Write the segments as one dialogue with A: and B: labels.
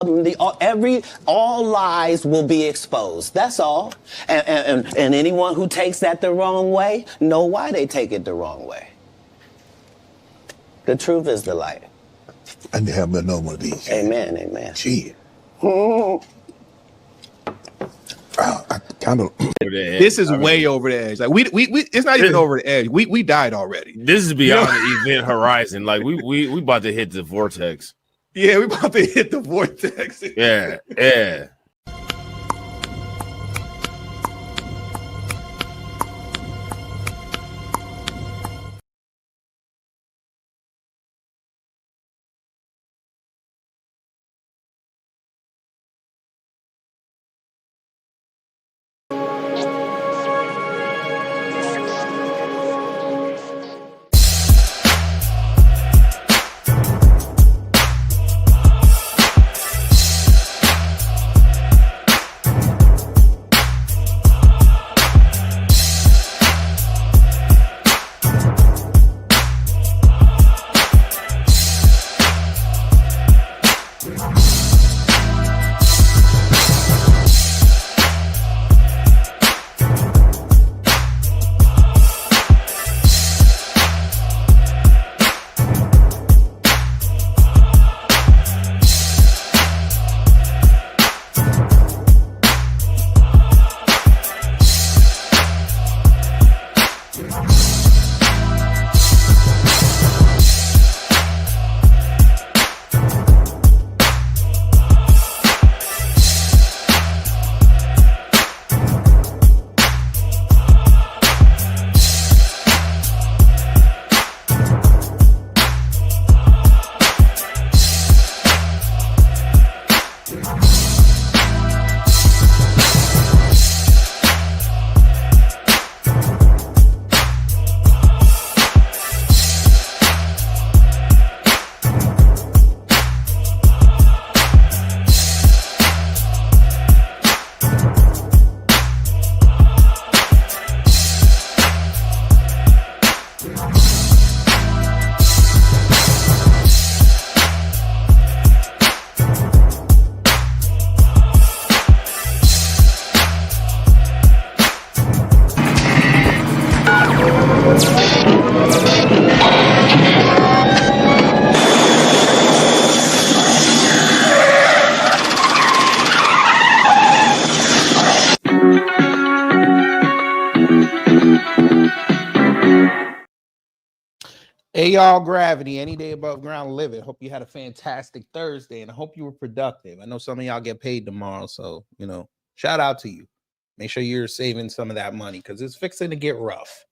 A: All lies will be exposed. That's all. And anyone who takes that the wrong way, know why they take it the wrong way. The truth is the light.
B: I need to have another one of these.
A: Amen, amen.
B: Gee. I kind of.
C: This is way over the edge. Like we it's not even over the edge. We died already.
D: This is beyond the event horizon. Like we about to hit the vortex.
C: Yeah, we about to hit the vortex.
D: Yeah, yeah.
C: Hey y'all, Gravity, any day above ground living. Hope you had a fantastic Thursday and I hope you were productive. I know some of y'all get paid tomorrow, so shout out to you. Make sure you're saving some of that money because it's fixing to get rough.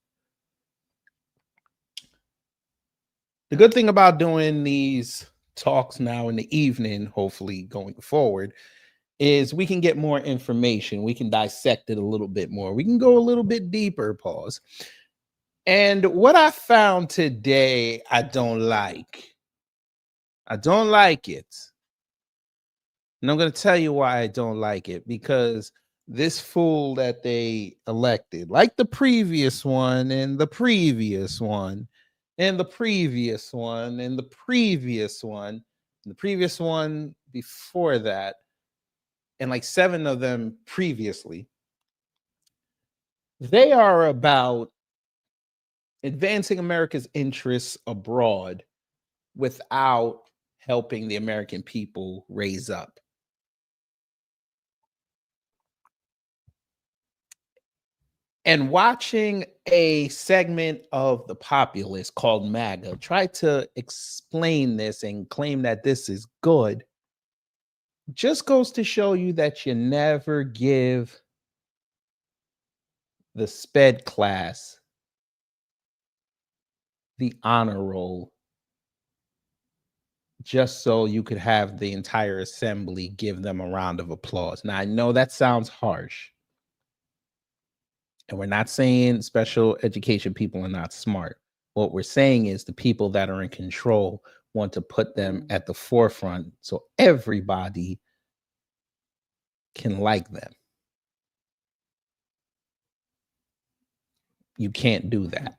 C: The good thing about doing these talks now in the evening, hopefully going forward, is we can get more information. We can dissect it a little bit more. We can go a little bit deeper, pause. And what I found today, I don't like. I don't like it. And I'm going to tell you why I don't like it. Because this fool that they elected, like the previous one and the previous one and the previous one and the previous one and the previous one before that, and like 7 of them previously, they are about advancing America's interests abroad without helping the American people raise up. And watching a segment of the populace called MAGA try to explain this and claim that this is good just goes to show you that you never give the SPED class the honor roll just so you could have the entire assembly give them a round of applause. Now, I know that sounds harsh. And we're not saying special education people are not smart. What we're saying is the people that are in control want to put them at the forefront so everybody can like them. You can't do that.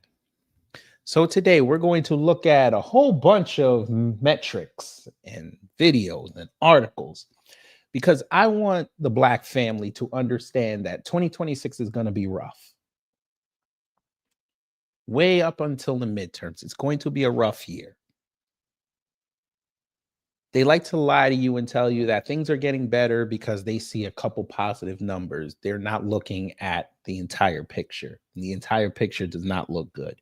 C: So today we're going to look at a whole bunch of metrics and videos and articles because I want the Black family to understand that 2026 is going to be rough. Way up until the midterms, it's going to be a rough year. They like to lie to you and tell you that things are getting better because they see a couple positive numbers. They're not looking at the entire picture. The entire picture does not look good.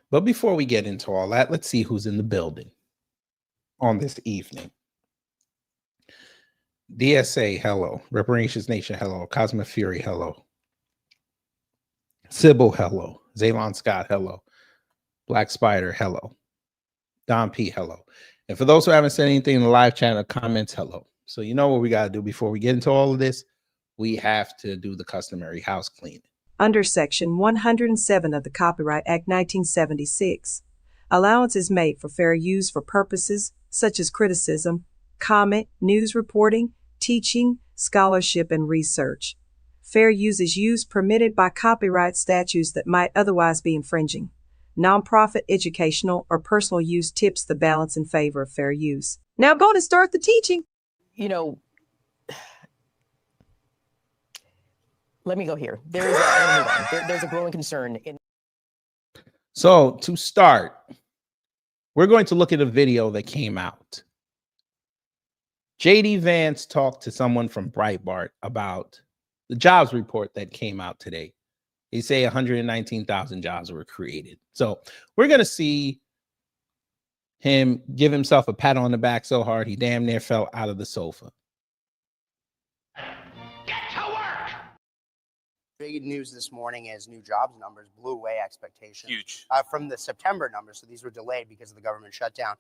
C: But before we get into all that, let's see who's in the building on this evening. DSA, hello. Reparations Nation, hello. Cosmic Fury, hello. Sybil, hello. Zaylon Scott, hello. Black Spider, hello. Don P, hello. And for those who haven't said anything in the live channel, comments, hello. So you know what we got to do before we get into all of this? We have to do the customary house cleaning.
E: Under Section 107 of the Copyright Act 1976, allowance is made for fair use for purposes such as criticism, comment, news reporting, teaching, scholarship, and research. Fair use is use permitted by copyright statutes that might otherwise be infringing. Nonprofit, educational, or personal use tips the balance in favor of fair use. Now I'm going to start the teaching.
F: You know, let me go here. There's a growing concern in.
C: So to start, we're going to look at a video that came out. JD Vance talked to someone from Breitbart about the jobs report that came out today. They say 119,000 jobs were created. So we're going to see him give himself a pat on the back so hard he damn near fell out of the sofa.
G: Big news this morning is new jobs numbers blew away expectations.
D: Huge.
G: From the September numbers, so these were delayed because of the government shutdown,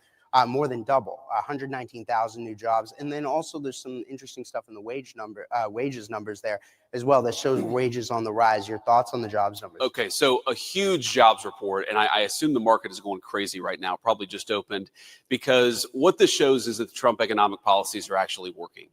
G: more than double, 119,000 new jobs. And then also there's some interesting stuff in the wages numbers there as well that shows wages on the rise. Your thoughts on the jobs numbers?
H: Okay, so a huge jobs report, and I assume the market is going crazy right now, probably just opened, because what this shows is that the Trump economic policies are actually working.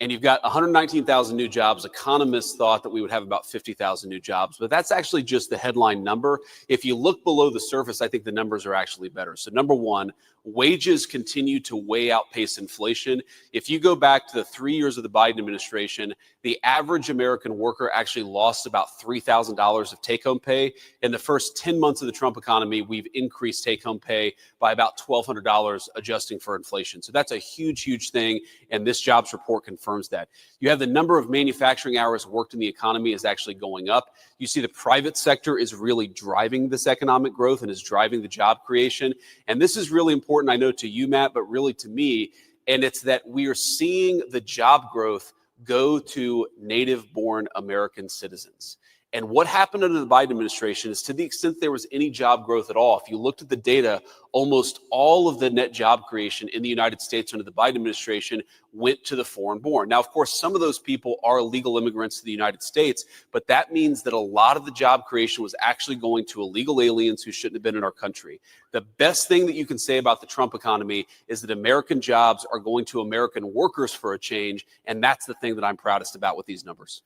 H: And you've got 119,000 new jobs. Economists thought that we would have about 50,000 new jobs, but that's actually just the headline number. If you look below the surface, I think the numbers are actually better. So number one, wages continue to way outpace inflation. If you go back to the 3 years of the Biden administration, the average American worker actually lost about $3,000 of take-home pay. In the first 10 months of the Trump economy, we've increased take-home pay by about $1,200, adjusting for inflation. So that's a huge, huge thing, and this jobs report confirms that. You have the number of manufacturing hours worked in the economy is actually going up. You see the private sector is really driving this economic growth and is driving the job creation. And this is really important, I know, to you, Matt, but really to me. And it's that we are seeing the job growth go to native-born American citizens. And what happened under the Biden administration is, to the extent there was any job growth at all, if you looked at the data, almost all of the net job creation in the United States under the Biden administration went to the foreign-born. Now, of course, some of those people are illegal immigrants to the United States, but that means that a lot of the job creation was actually going to illegal aliens who shouldn't have been in our country. The best thing that you can say about the Trump economy is that American jobs are going to American workers for a change, and that's the thing that I'm proudest about with these numbers.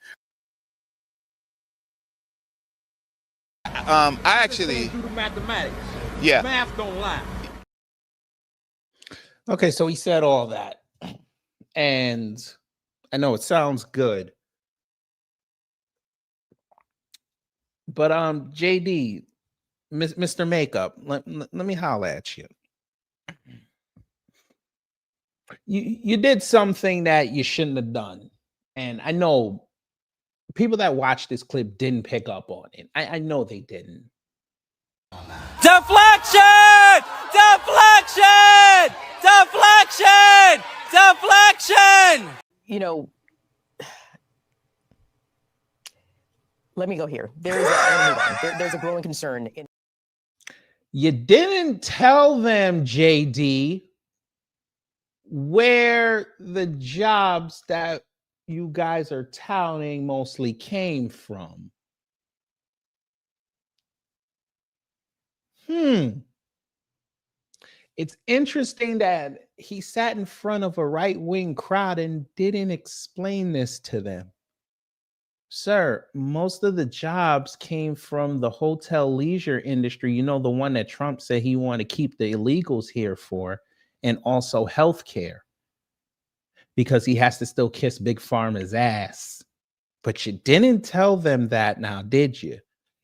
I: I actually
J: do the mathematics.
I: Yeah.
J: Math don't lie.
C: Okay, so he said all that. And I know it sounds good. But JD, Mr. Makeup, let me holler at you. You did something that you shouldn't have done. And I know people that watched this clip didn't pick up on it. I know they didn't.
K: Deflection! Deflection! Deflection! Deflection!
F: You know, let me go here. There's a growing concern in.
C: You didn't tell them, JD, where the jobs that you guys are touting mostly came from. It's interesting that he sat in front of a right-wing crowd and didn't explain this to them. Sir, most of the jobs came from the hotel leisure industry, you know, the one that Trump said he wanted to keep the illegals here for, and also healthcare. because he has to still kiss Big Pharma's ass. But you didn't tell them that now, did you?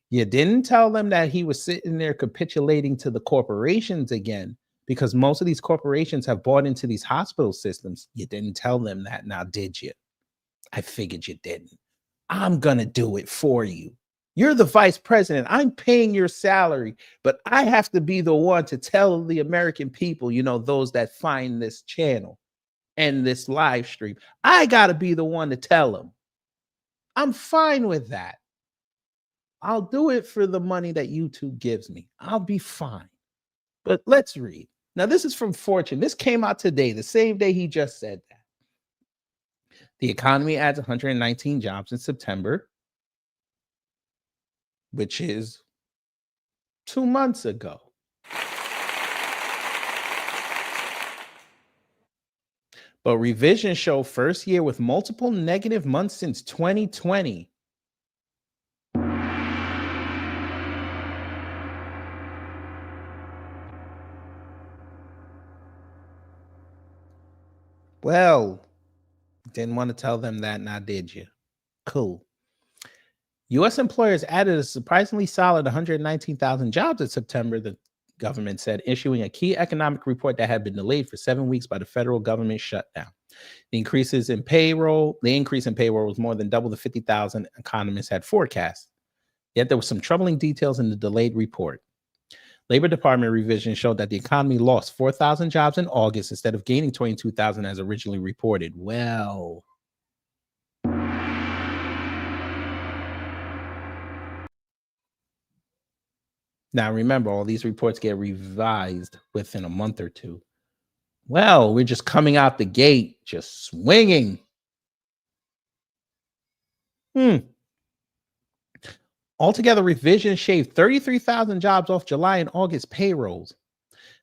C: You didn't tell them that he was sitting there capitulating to the corporations again, because most of these corporations have bought into these hospital systems. You didn't tell them that now, did you? I figured you didn't. I'm going to do it for you. You're the vice president. I'm paying your salary, but I have to be the one to tell the American people, you know, those that find this channel and this live stream. I got to be the one to tell them. I'm fine with that. I'll do it for the money that YouTube gives me. I'll be fine. But let's read. Now, this is from Fortune. This came out today, the same day he just said that. The economy adds 119 jobs in September, which is 2 months ago. But revisions show first year with multiple negative months since 2020. Well, didn't want to tell them that, now did you? Cool. U.S. employers added a surprisingly solid 119,000 jobs in September, the government said, issuing a key economic report that had been delayed for 7 weeks by the federal government shutdown. The increase in payroll was more than double the 50,000 economists had forecast. Yet there were some troubling details in the delayed report. Labor Department revision showed that the economy lost 4,000 jobs in August instead of gaining 22,000 as originally reported. Well, now remember, all these reports get revised within a month or two. Well, we're just coming out the gate, just swinging. Altogether, revisions shaved 33,000 jobs off July and August payrolls.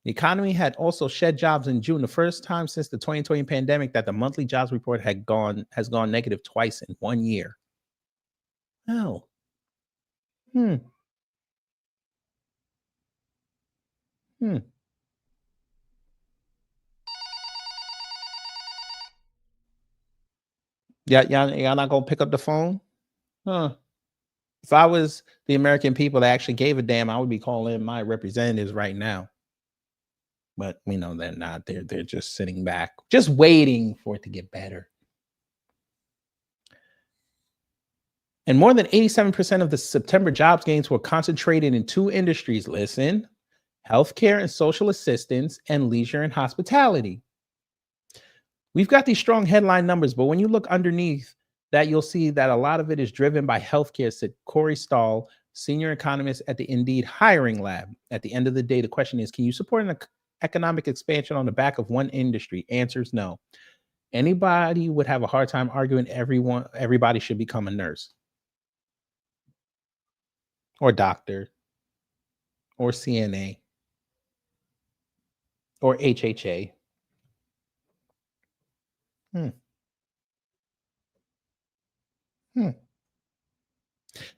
C: The economy had also shed jobs in June, the first time since the 2020 pandemic that the monthly jobs report has gone negative twice in 1 year. Oh. Yeah, y'all not gonna pick up the phone? Huh. If I was the American people that actually gave a damn, I would be calling my representatives right now. But we know they're not. They're just sitting back, just waiting for it to get better. And more than 87% of the September jobs gains were concentrated in two industries. Listen, healthcare and social assistance, and leisure and hospitality. We've got these strong headline numbers, but when you look underneath that, you'll see that a lot of it is driven by healthcare, said Corey Stahl, senior economist at the Indeed Hiring Lab. At the end of the day, the question is, can you support an economic expansion on the back of one industry? Answers no. Anybody would have a hard time arguing everybody should become a nurse or doctor or CNA or HHA.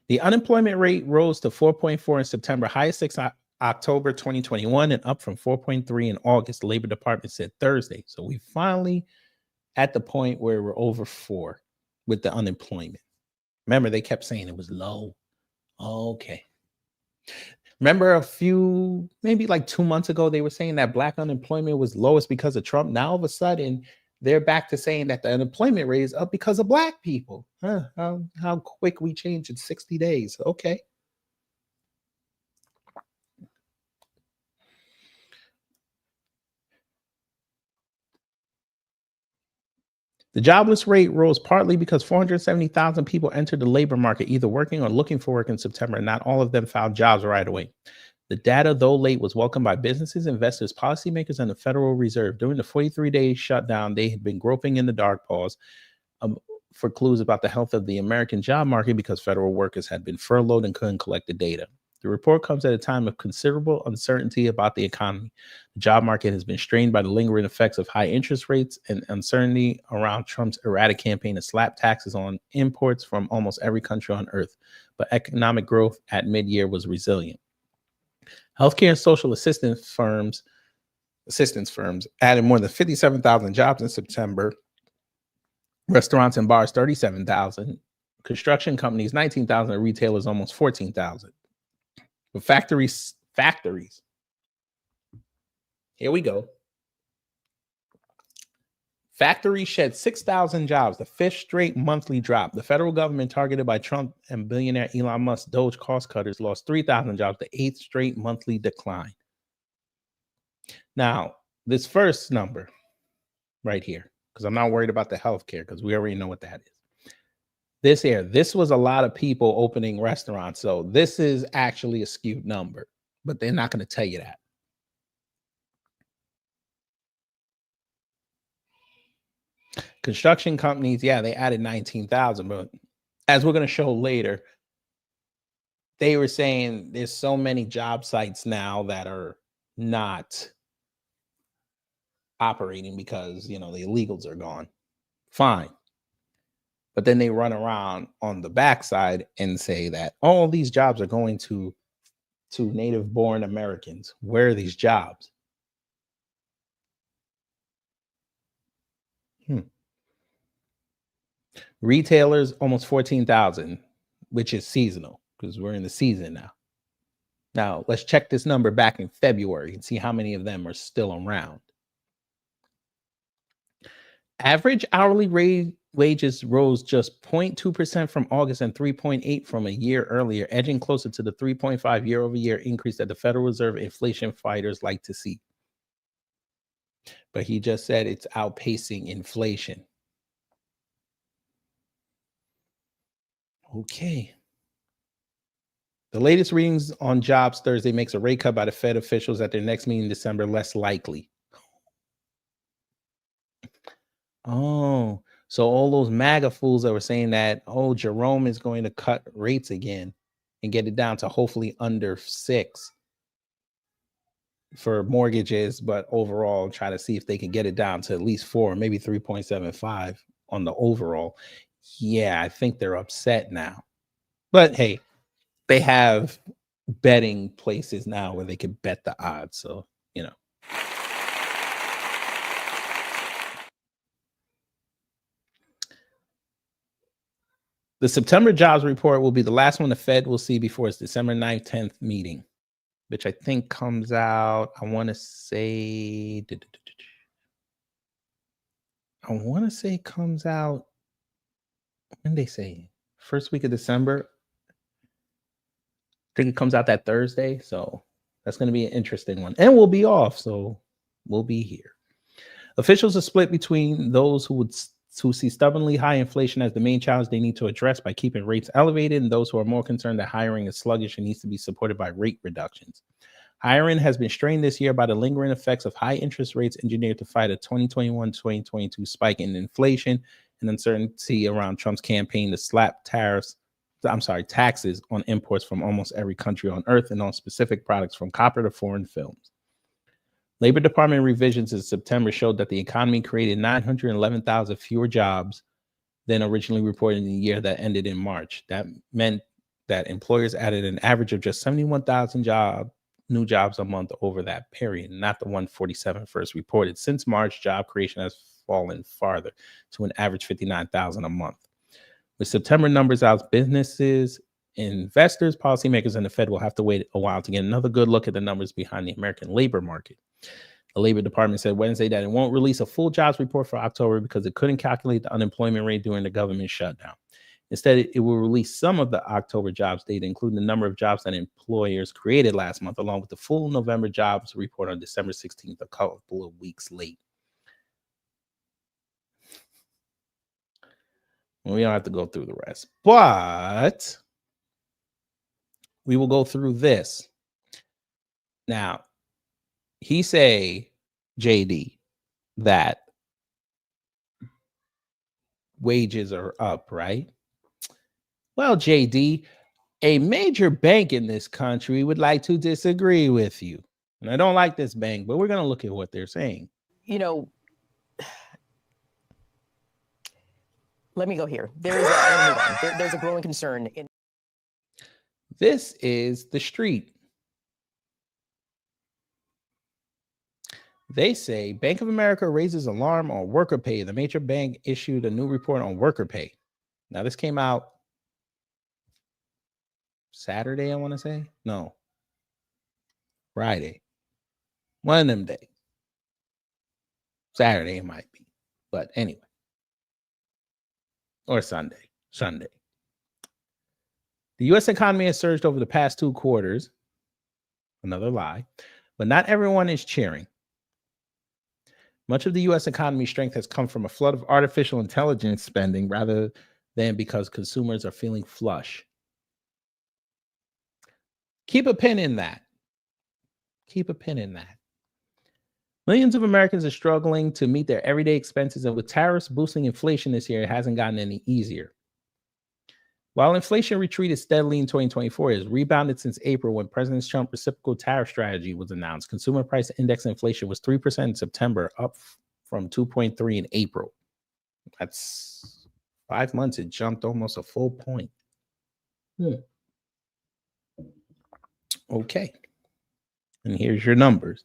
C: The unemployment rate rose to 4.4 in September, highest since October 2021, and up from 4.3 in August, the Labor Department said Thursday. So we finally at the point where we're over 4 with the unemployment. Remember, they kept saying it was low. Okay. Remember maybe like 2 months ago, they were saying that black unemployment was lowest because of Trump. Now, all of a sudden, they're back to saying that the unemployment rate is up because of black people. How quick we change in 60 days. Okay. The jobless rate rose partly because 470,000 people entered the labor market, either working or looking for work in September, and not all of them found jobs right away. The data, though late, was welcomed by businesses, investors, policymakers, and the Federal Reserve. During the 43-day shutdown, they had been groping in the dark pause for clues about the health of the American job market because federal workers had been furloughed and couldn't collect the data. The report comes at a time of considerable uncertainty about the economy. The job market has been strained by the lingering effects of high interest rates and uncertainty around Trump's erratic campaign to slap taxes on imports from almost every country on earth. But economic growth at mid-year was resilient. Healthcare and social assistance firms added more than 57,000 jobs in September, Restaurants and bars, 37,000. Construction companies, 19,000. And retailers, almost 14,000. But factories. Here we go. Factories shed 6,000 jobs, the fifth straight monthly drop. The federal government, targeted by Trump and billionaire Elon Musk Doge cost cutters, lost 3,000 jobs, the eighth straight monthly decline. Now, this first number right here, because I'm not worried about the healthcare, because we already know what that is. This was a lot of people opening restaurants. So this is actually a skewed number, but they're not going to tell you that. Construction companies, yeah, they added 19,000, but as we're going to show later, they were saying there's so many job sites now that are not operating because, you know, the illegals are gone. Fine. But then they run around on the backside and say that all these jobs are going to native born Americans. Where are these jobs? Retailers, almost 14,000, which is seasonal because we're in the season now. Now, let's check this number back in February and see how many of them are still around. Average hourly wages rose just 0.2% from August and 3.8% from a year earlier, edging closer to the 3.5% year-over-year increase that the Federal Reserve inflation fighters like to see. But he just said it's outpacing inflation. Okay. The latest readings on jobs Thursday makes a rate cut by the Fed officials at their next meeting in December less likely. Oh, so all those MAGA fools that were saying that, oh, Jerome is going to cut rates again and get it down to hopefully under 6 for mortgages, but overall try to see if they can get it down to at least 4, maybe 3.75 on the overall. Yeah, I think they're upset now. But hey, they have betting places now where they can bet the odds. So, you know. The September jobs report will be the last one the Fed will see before its December 9th, 10th meeting, which I think comes out, I want to say comes out, when they say first week of December. I think it comes out that Thursday. So that's going to be an interesting one. And we'll be off. So we'll be here. Officials are split between those who see stubbornly high inflation as the main challenge they need to address by keeping rates elevated, and those who are more concerned that hiring is sluggish and needs to be supported by rate reductions. Hiring has been strained this year by the lingering effects of high interest rates engineered to fight a 2021-2022 spike in inflation and uncertainty around Trump's campaign to slap taxes on imports from almost every country on earth and on specific products from copper to foreign films. Labor Department revisions in September showed that the economy created 911,000 fewer jobs than originally reported in the year that ended in March. That meant that employers added an average of just 71,000 new jobs a month over that period, not the 147 first reported. Since March, job creation has fallen farther to an average 59,000 a month. With September numbers out, businesses, investors, policymakers, and the Fed will have to wait a while to get another good look at the numbers behind the American labor market. The Labor Department said Wednesday that it won't release a full jobs report for October because it couldn't calculate the unemployment rate during the government shutdown. Instead, it will release some of the October jobs data, including the number of jobs that employers created last month, along with the full November jobs report on December 16th, a couple of weeks late. We don't have to go through the rest, but we will go through this. Now, he say, JD, that wages are up, right? Well, JD, a major bank in this country would like to disagree with you. And I don't like this bank, but we're going to look at what they're saying.
F: You know, let me go here. There's a growing concern.
C: This is the street. They say Bank of America raises alarm on worker pay. The major bank issued a new report on worker pay. Now, this came out Saturday, I want to say. No, Friday. One of them days. Saturday it might be. But anyway. Or Sunday. The U.S. economy has surged over the past 2 quarters. Another lie. But not everyone is cheering. Much of the U.S. economy's strength has come from a flood of artificial intelligence spending rather than because consumers are feeling flush. Keep a pin in that. Millions of Americans are struggling to meet their everyday expenses, and with tariffs boosting inflation this year, it hasn't gotten any easier. While inflation retreated steadily in 2024, it has rebounded since April when President Trump's reciprocal tariff strategy was announced. Consumer price index inflation was 3% in September, up from 2.3% in April. That's 5 months. It jumped almost a full point. Okay. And here's your numbers.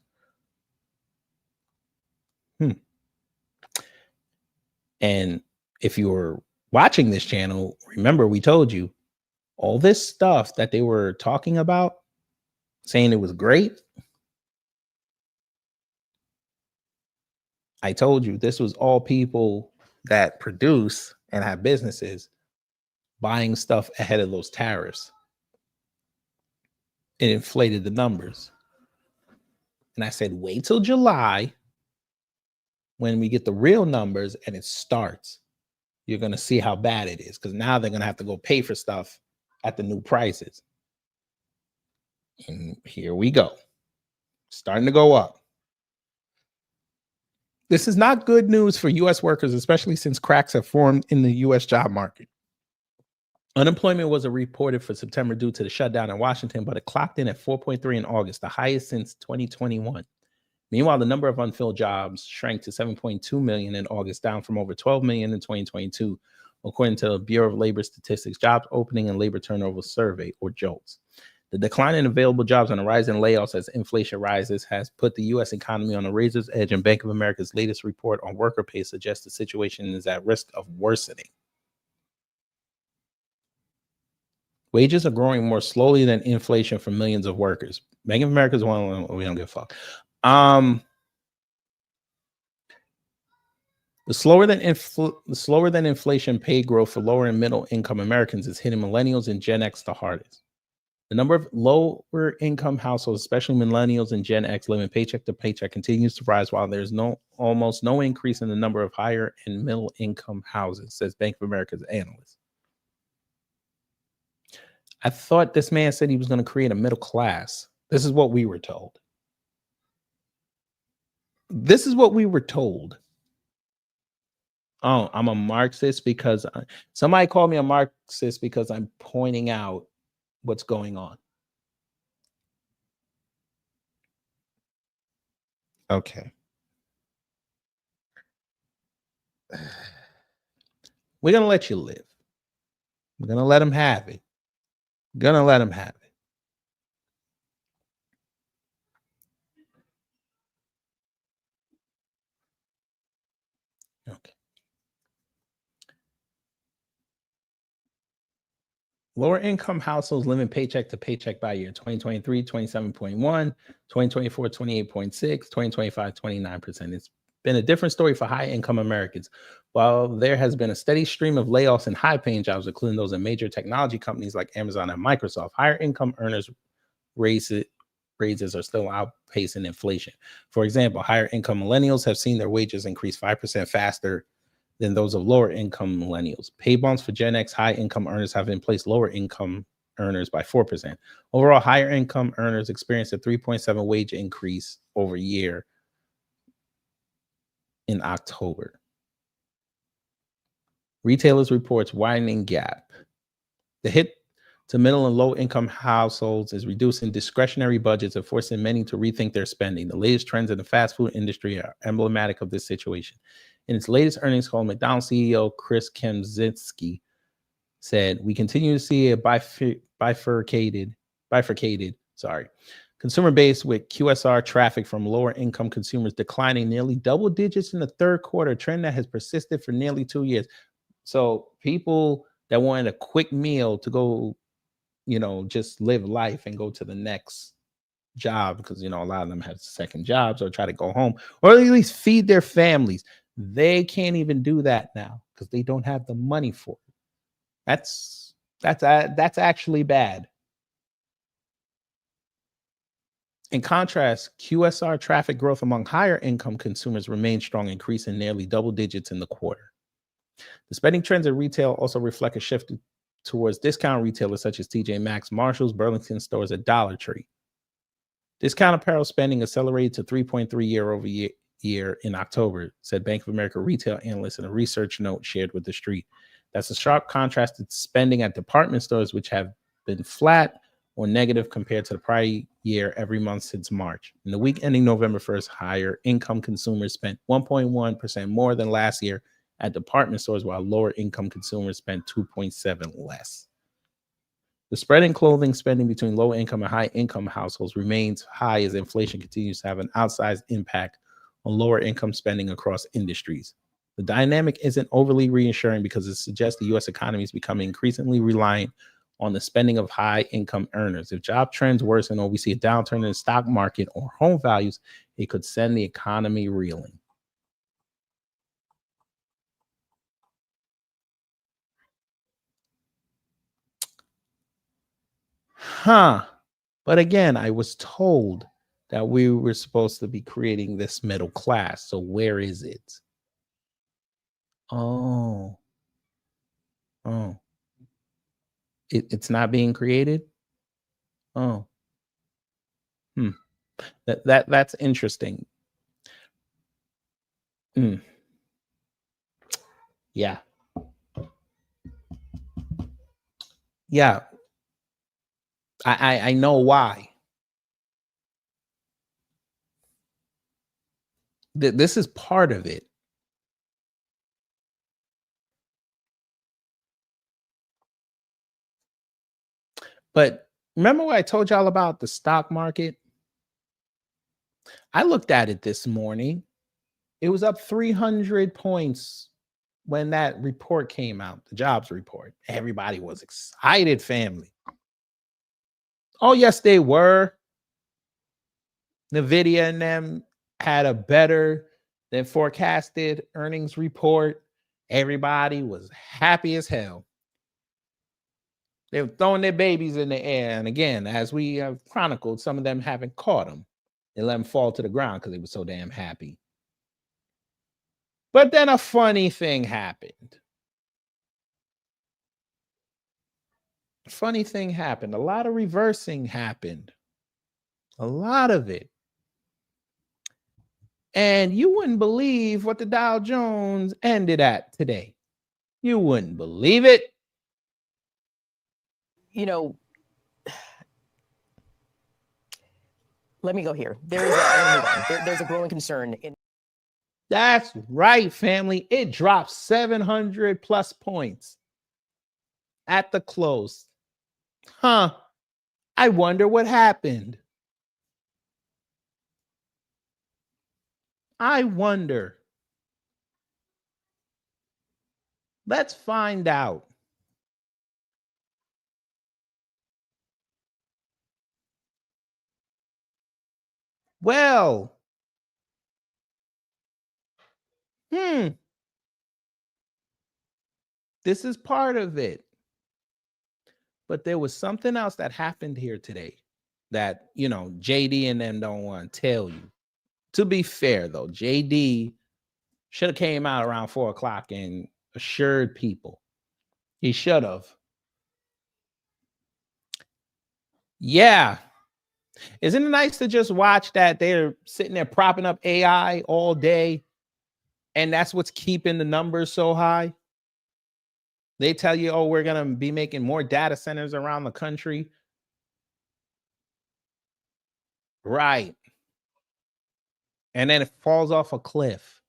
C: And if you were watching this channel, remember we told you all this stuff that they were talking about, saying it was great. I told you this was all people that produce and have businesses buying stuff ahead of those tariffs. It inflated the numbers. And I said, wait till July when we get the real numbers and it starts. You're going to see how bad it is, because now they're going to have to go pay for stuff at the new prices. And here we go. Starting to go up. This is not good news for U.S. workers, especially since cracks have formed in the U.S. job market. Unemployment was reported for September due to the shutdown in Washington, but it clocked in at 4.3 in August, the highest since 2021. Meanwhile, the number of unfilled jobs shrank to 7.2 million in August, down from over 12 million in 2022, according to the Bureau of Labor Statistics Jobs Opening and Labor Turnover Survey, or JOLTS. The decline in available jobs and a rise in layoffs as inflation rises has put the U.S. economy on a razor's edge, and Bank of America's latest report on worker pay suggests the situation is at risk of worsening. Wages are growing more slowly than inflation for millions of workers. Bank of America is one. We don't give a fuck. The slower than inflation pay growth for lower and middle income Americans is hitting millennials and Gen X the hardest. The number of lower income households, especially millennials and Gen X, living paycheck to paycheck continues to rise, while there's almost no increase in the number of higher and middle income houses, says Bank of America's analyst. I thought this man said he was going to create a middle class. This is what we were told. Oh, I'm a Marxist because somebody called me a Marxist because I'm pointing out what's going on. Okay. We're going to let you live. We're going to let them have it. Okay. Lower income households living paycheck to paycheck by year. 2023, 27.1, 2024, 28.6, 2025, 29%. It's been a different story for high income Americans. While there has been a steady stream of layoffs in high paying jobs, including those in major technology companies like Amazon and Microsoft, higher income earners raises are still outpacing inflation. For example, higher income millennials have seen their wages increase 5% faster than those of lower income millennials. Pay bumps for Gen X high income earners have replaced lower income earners by 4%. Overall, higher income earners experienced a 3.7 wage increase over year in October. Retailers reports widening gap. The hit to middle and low income households is reducing discretionary budgets and forcing many to rethink their spending. The latest trends in the fast food industry are emblematic of this situation. In its latest earnings call, McDonald's CEO Chris Kempczynski said, "We continue to see a bifurcated Consumer base with QSR traffic from lower income consumers declining nearly double digits in the third quarter, a trend that has persisted for nearly 2 years. So people that wanted a quick meal to go, just live life and go to the next job, because a lot of them have second jobs or try to go home or at least feed their families. They can't even do that now because they don't have the money for it. That's actually bad. In contrast, QSR traffic growth among higher income consumers remained strong, increasing nearly double digits in the quarter. The spending trends in retail also reflect a shift towards discount retailers such as TJ Maxx, Marshalls, Burlington stores, and Dollar Tree. Discount apparel spending accelerated to 3.3 year-over-year in October, said Bank of America retail analyst in a research note shared with The Street. That's a sharp contrast to spending at department stores, which have been flat or negative compared to the prior year every month since March. In the week ending November 1st, higher income consumers spent 1.1% more than last year at department stores, while lower income consumers spent 2.7% less. The spread in clothing spending between low income and high income households remains high as inflation continues to have an outsized impact on lower income spending across industries. The dynamic isn't overly reassuring because it suggests the U.S. economy is becoming increasingly reliant on the spending of high income earners. If job trends worsen or we see a downturn in the stock market or home values, it could send the economy reeling. But again, I was told that we were supposed to be creating this middle class. So where is it? Oh. It's not being created? Oh. That's interesting. Yeah. I know why. This is part of it. But remember what I told y'all about the stock market? I looked at it this morning. It was up 300 points when that report came out, the jobs report. Everybody was excited, family. Oh, yes, they were. NVIDIA and them had a better than forecasted earnings report. Everybody was happy as hell. They were throwing their babies in the air. And again, as we have chronicled, some of them haven't caught them. They let them fall to the ground because they were so damn happy. But then a funny thing happened. A lot of reversing happened. A lot of it. And you wouldn't believe what the Dow Jones ended at today. You wouldn't believe it.
F: Let me go here. There's a growing concern.
C: That's right, family. It dropped 700 plus points at the close. I wonder what happened. I wonder. Let's find out. Well, this is part of it. But there was something else that happened here today that, JD and them don't want to tell you. To be fair, though, JD should have came out around 4:00 and assured people. He should have. Yeah. Isn't it nice to just watch that they're sitting there propping up AI all day, and that's what's keeping the numbers so high? They tell you, oh, we're going to be making more data centers around the country. Right. And then it falls off a cliff.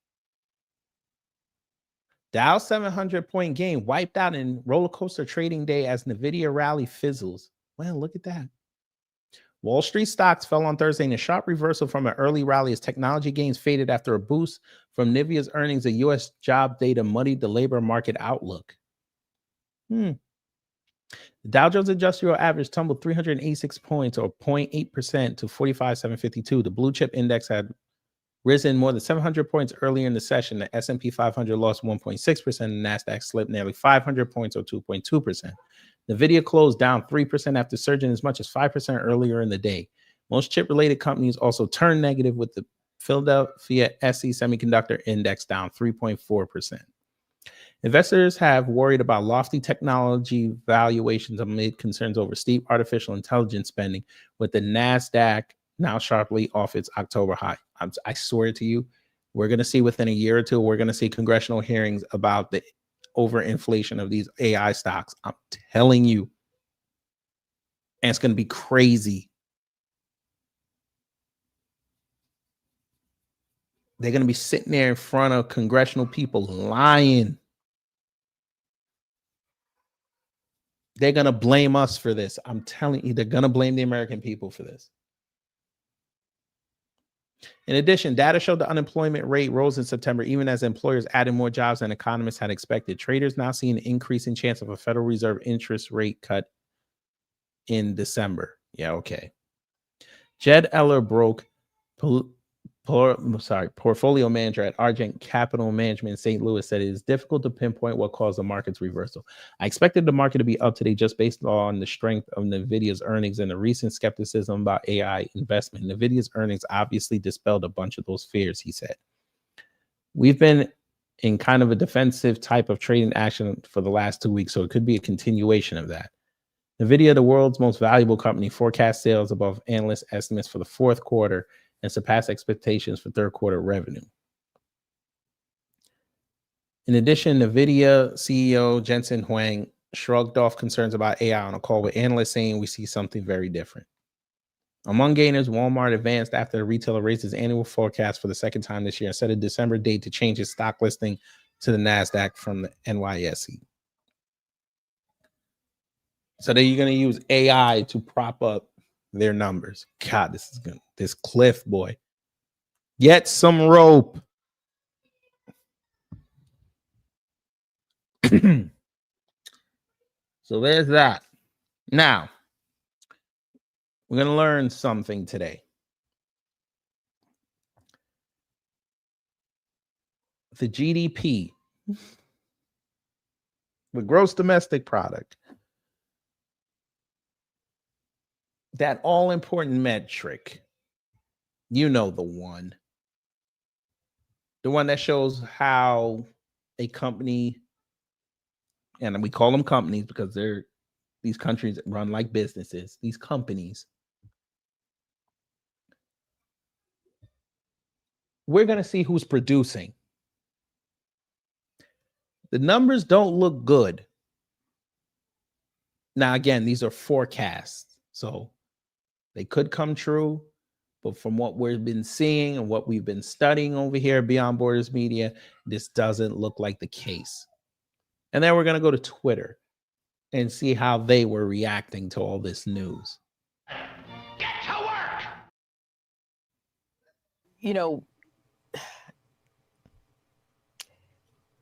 C: Dow 700-point gain wiped out in roller coaster trading day as NVIDIA rally fizzles. Well, look at that. Wall Street stocks fell on Thursday in a sharp reversal from an early rally as technology gains faded after a boost from Nvidia's earnings. The U.S. job data muddied the labor market outlook. The Dow Jones Industrial Average tumbled 386 points, or 0.8%, to 45,752. The blue chip index had risen more than 700 points earlier in the session. The S&P 500 lost 1.6%, and NASDAQ slipped nearly 500 points, or 2.2%. Nvidia closed down 3% after surging as much as 5% earlier in the day. Most chip-related companies also turned negative, with the Philadelphia SE Semiconductor Index down 3.4%. Investors have worried about lofty technology valuations amid concerns over steep artificial intelligence spending, with the NASDAQ now sharply off its October high. I swear to you, we're going to see within a year or two, we're going to see congressional hearings about the overinflation of these AI stocks. I'm telling you. And it's going to be crazy. They're going to be sitting there in front of congressional people lying. They're going to blame us for this. I'm telling you, they're going to blame the American people for this. In addition, data showed the unemployment rate rose in September, even as employers added more jobs than economists had expected. Traders now see an increasing chance of a Federal Reserve interest rate cut in December. Yeah, okay. Jed Eller broke portfolio manager at Argent Capital Management in St. Louis, said it is difficult to pinpoint what caused the market's reversal. I expected the market to be up today just based on the strength of NVIDIA's earnings and the recent skepticism about AI investment. NVIDIA's earnings obviously dispelled a bunch of those fears, he said. We've been in kind of a defensive type of trading action for the last 2 weeks, so it could be a continuation of that. NVIDIA, the world's most valuable company, forecast sales above analyst estimates for the fourth quarter and surpass expectations for third quarter revenue. In addition, NVIDIA CEO Jensen Huang shrugged off concerns about AI on a call with analysts, saying we see something very different. Among gainers, Walmart advanced after the retailer raised its annual forecast for the second time this year and set a December date to change its stock listing to the NASDAQ from the NYSE. So they're going to use AI to prop up their numbers. God, this is good. This cliff, boy. Get some rope. So there's that. Now, we're going to learn something today. The GDP, the gross domestic product, that all-important metric, you know, the one that shows how a company, and we call them companies because they're these countries that run like businesses, these companies, we're going to see who's producing. The numbers don't look good. Now, again, these are forecasts, so they could come true, but from what we've been seeing and what we've been studying over here at Beyond Borders Media, this doesn't look like the case. And then we're going to go to Twitter and see how they were reacting to all this news.
I: Get to work!
F: You know,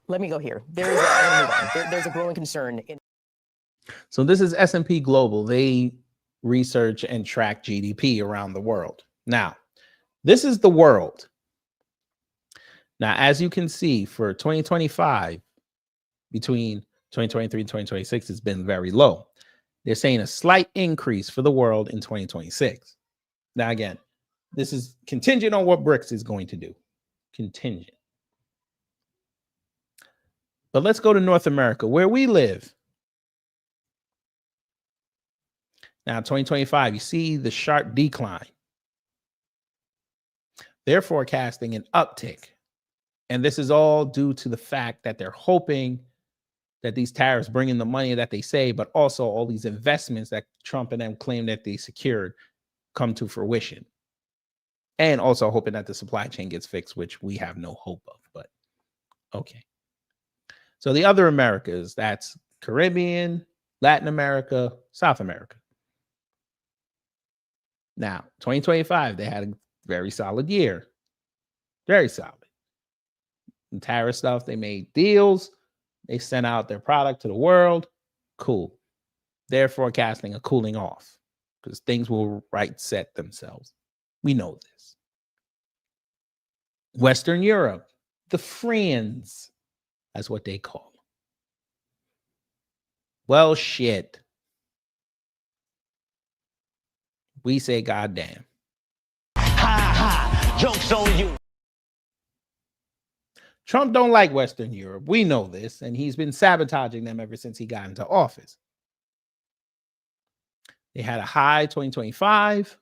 F: let me go here. There's a growing concern.
C: So this is S&P Global. They research and track GDP around the world. Now, this is the world. Now, as you can see, for 2025, between 2023 and 2026, it's been very low. They're saying a slight increase for the world in 2026. Now, again, this is contingent on what BRICS is going to do. Contingent. But let's go to North America, where we live. Now, 2025, you see the sharp decline. They're forecasting an uptick. And this is all due to the fact that they're hoping that these tariffs bring in the money that they say, but also all these investments that Trump and them claim that they secured come to fruition. And also hoping that the supply chain gets fixed, which we have no hope of, but okay. So the other Americas, that's Caribbean, Latin America, South America. Now, 2025, they had a very solid year. Very solid. The tariff stuff, they made deals. They sent out their product to the world. Cool. They're forecasting a cooling off because things will right set themselves. We know this. Western Europe, the friends, that's what they call them. Well, shit. We say goddamn.
A: Joke's on you.
C: Trump don't like Western Europe. We know this, and he's been sabotaging them ever since he got into office. They had a high 2025.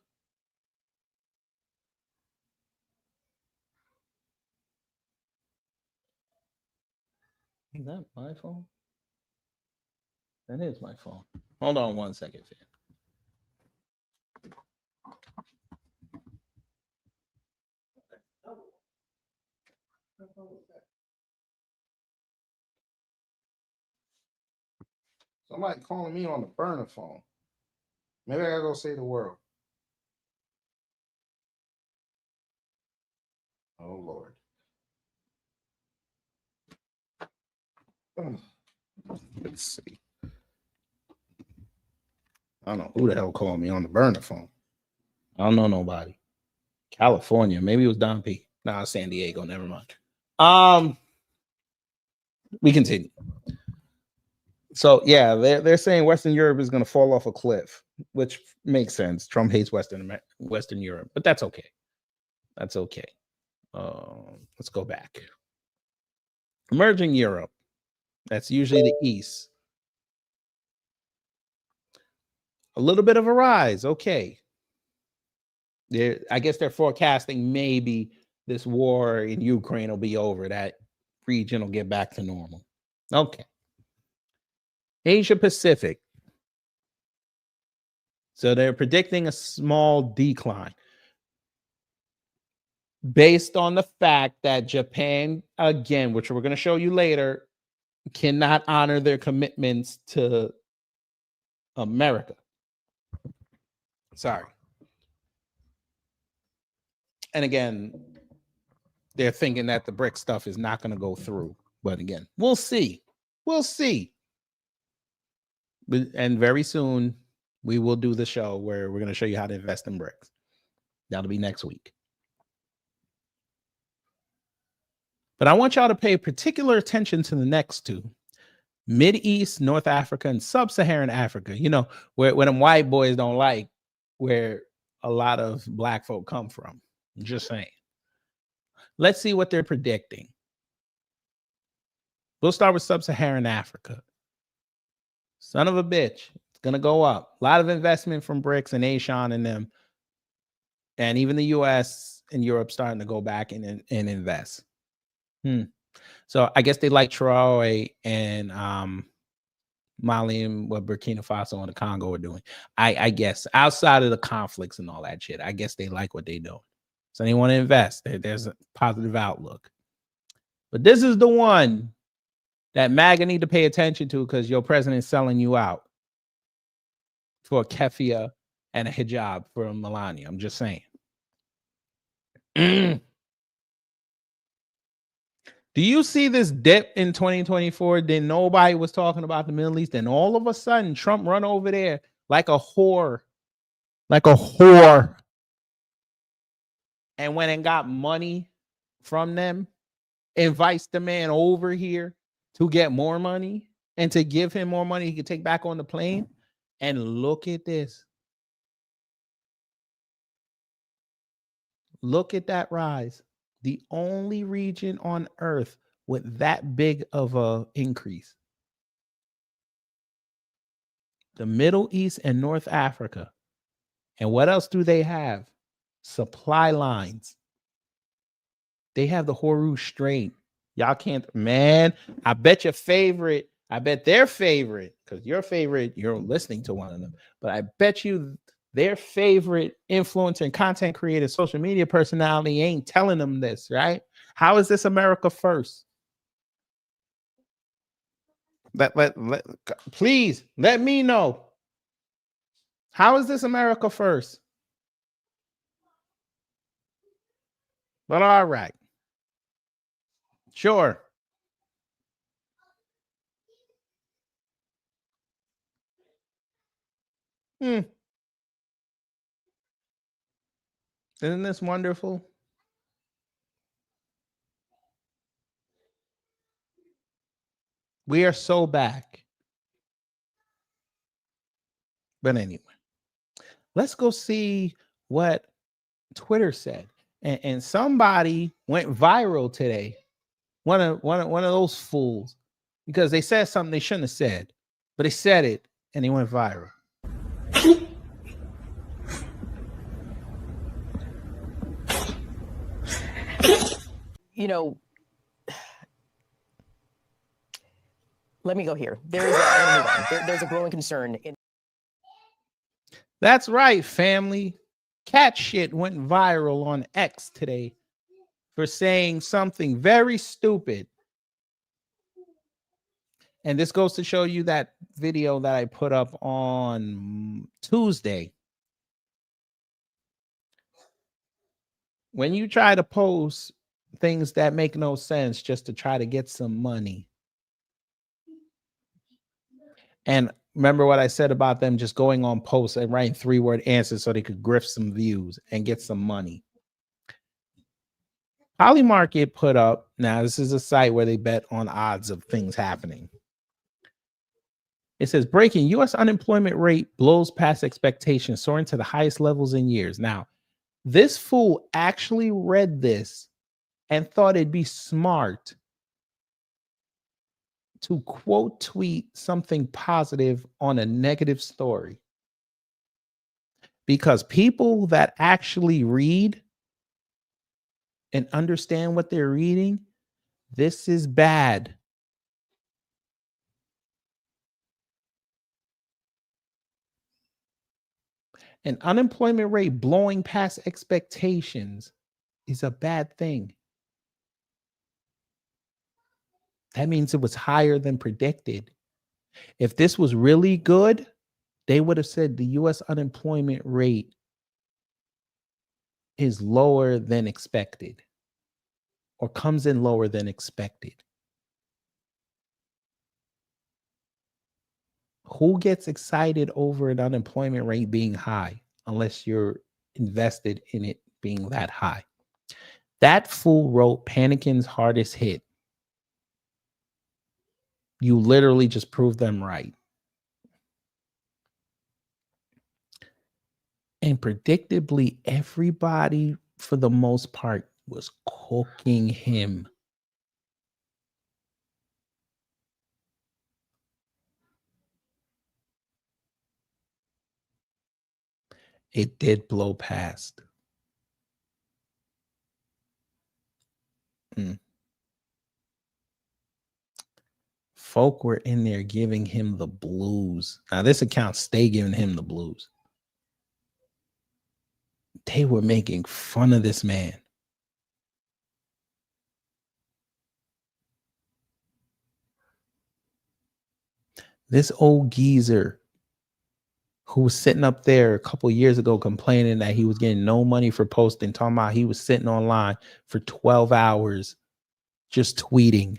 C: Is that my phone? That is my phone. Hold on 1 second, fam. Somebody calling me on the burner phone. Maybe I gotta go save the world. Oh Lord. Let's see. I don't know who the hell called me on the burner phone. I don't know nobody. California. Maybe it was Don P. Nah, San Diego. Never mind. We continue. So yeah, they're saying Western Europe is going to fall off a cliff, which makes sense. Trump hates Western Europe, but that's okay. That's okay. Let's go back. Emerging Europe. That's usually the East. A little bit of a rise. Okay. I guess they're forecasting maybe this war in Ukraine will be over. That region will get back to normal. Okay. Asia Pacific. So they're predicting a small decline based on the fact that Japan, again, which we're going to show you later, cannot honor their commitments to America. Sorry. And again, they're thinking that the BRIC stuff is not going to go through. But again, we'll see. We'll see. And very soon, we will do the show where we're going to show you how to invest in BRICS. That'll be next week. But I want y'all to pay particular attention to the next two. Mideast, North Africa, and Sub-Saharan Africa. You know, where them white boys don't like where a lot of black folk come from. I'm just saying. Let's see what they're predicting. We'll start with Sub-Saharan Africa. Son of a bitch. It's going to go up. A lot of investment from BRICS and Asian and them. And even the US and Europe starting to go back and invest. So I guess they like Traore and Mali and what Burkina Faso and the Congo are doing. I guess outside of the conflicts and all that shit, I guess they like what they do. So they want to invest. There's a positive outlook. But this is the one that MAGA need to pay attention to because your president's selling you out for a keffiyeh and a hijab for Melania. I'm just saying. Do you see this dip in 2024? Then nobody was talking about the Middle East. And all of a sudden, Trump run over there like a whore. Like a whore. And went and got money from them. Invites the man over here to get more money. And to give him more money he could take back on the plane. And look at this. Look at that rise. The only region on earth with that big of a increase. The Middle East and North Africa. And what else do they have? Supply lines. They have the Hormuz Strait. Y'all can't, man, I bet their favorite, because your favorite, you're listening to one of them, but I bet you their favorite influencer and content creator, social media personality ain't telling them this, right? How is this America first? Please let me know. How is this America first? But all right. Sure. Isn't this wonderful? We are so back. But anyway, let's go see what Twitter said. And somebody went viral today. One of those fools, because they said something they shouldn't have said, but they said it and they went viral.
F: You know, let me go here. There's a growing concern.
C: That's right, family. Cat shit went viral on X today for saying something very stupid. And this goes to show you that video that I put up on Tuesday. When you try to post things that make no sense just to try to get some money. And remember what I said about them just going on posts and writing 3-word answers so they could grift some views and get some money. Polymarket put up, now this is a site where they bet on odds of things happening. It says, breaking U.S. unemployment rate blows past expectations, soaring to the highest levels in years. Now, this fool actually read this and thought it'd be smart to quote tweet something positive on a negative story. Because people that actually read and understand what they're reading, this is bad. An unemployment rate blowing past expectations is a bad thing. That means it was higher than predicted. If this was really good, they would have said the US unemployment rate is lower than expected or comes in lower than expected. Who gets excited over an unemployment rate being high unless you're invested in it being that high? That fool wrote Panikin's hardest hit. You literally just proved them right. And predictably, everybody, for the most part, was cooking him. It did blow past. Folk were in there giving him the blues. Now, this account stay giving him the blues. They were making fun of this man. This old geezer who was sitting up there a couple of years ago complaining that he was getting no money for posting, talking about he was sitting online for 12 hours just tweeting.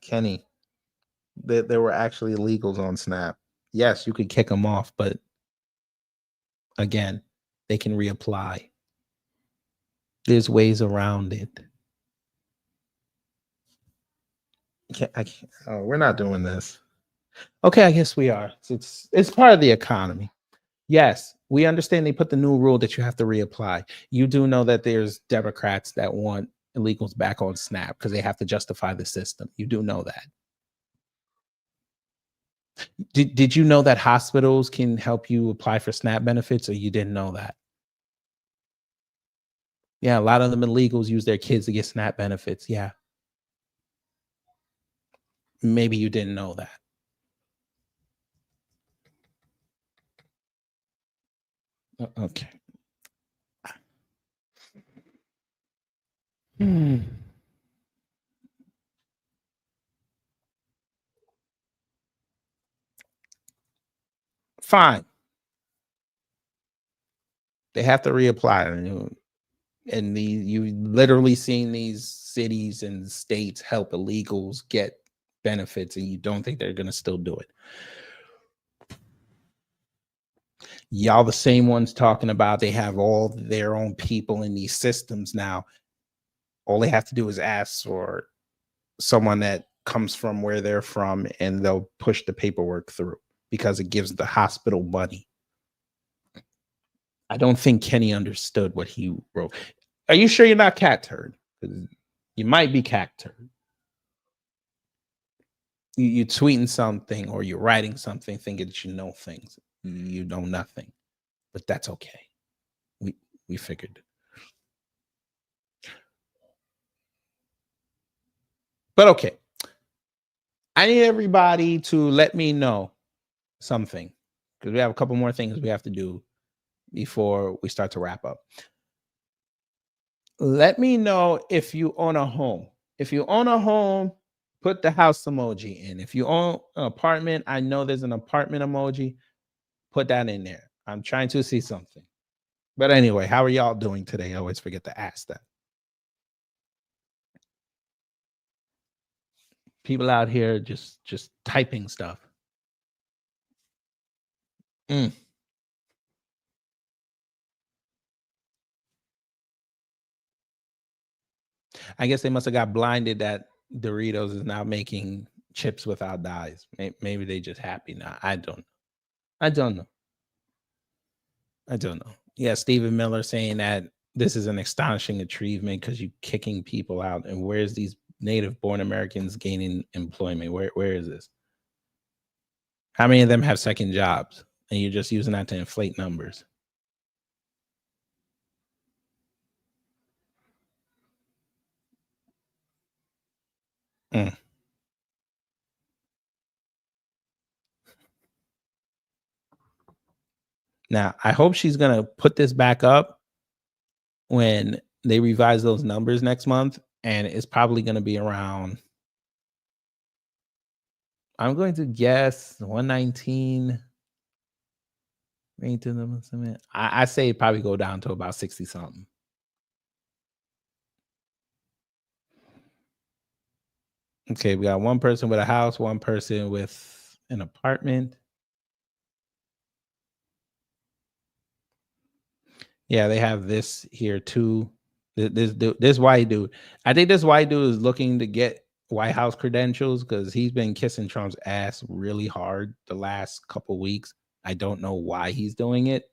C: Kenny, there were actually illegals on Snap. Yes, you could kick them off, but again, they can reapply. There's ways around it. We're not doing this. Okay, I guess we are. It's part of the economy. Yes, we understand they put the new rule that you have to reapply. You do know that there's Democrats that want illegals back on Snap because they have to justify the system. You do know that. Did you know that hospitals can help you apply for SNAP benefits, or you didn't know that? Yeah, a lot of them illegals use their kids to get SNAP benefits. Yeah. Maybe you didn't know that. Okay. fine. They have to reapply. And you literally seen these cities and states help illegals get benefits, and you don't think they're going to still do it. Y'all the same ones talking about they have all their own people in these systems now. All they have to do is ask for someone that comes from where they're from, and they'll push the paperwork through because it gives the hospital money. I don't think Kenny understood what he wrote. Are you sure you're not cat turd? You might be cat turd. You're tweeting something or you're writing something thinking that you know things. You know nothing. But that's okay. We figured. But okay. I need everybody to let me know something, because we have a couple more things we have to do before we start to wrap up. Let me know if you own a home. If you own a home, put the house emoji in. If you own an apartment, I know there's an apartment emoji. Put that in there. I'm trying to see something. But anyway, how are y'all doing today? I always forget to ask that. People out here just typing stuff. I guess they must have got blinded that Doritos is now making chips without dyes. Maybe they just happy now. I don't know. Yeah, Stephen Miller saying that this is an astonishing achievement because you're kicking people out. And where's these native-born Americans gaining employment? Where is this? How many of them have second jobs? And you're just using that to inflate numbers. Now, I hope she's going to put this back up when they revise those numbers next month. And it's probably going to be around, I'm going to guess 119. I say it probably go down to about 60 something. Okay, we got one person with a house, one person with an apartment. Yeah, they have this here too. This white dude. I think this white dude is looking to get White House credentials because he's been kissing Trump's ass really hard the last couple weeks. I don't know why he's doing it.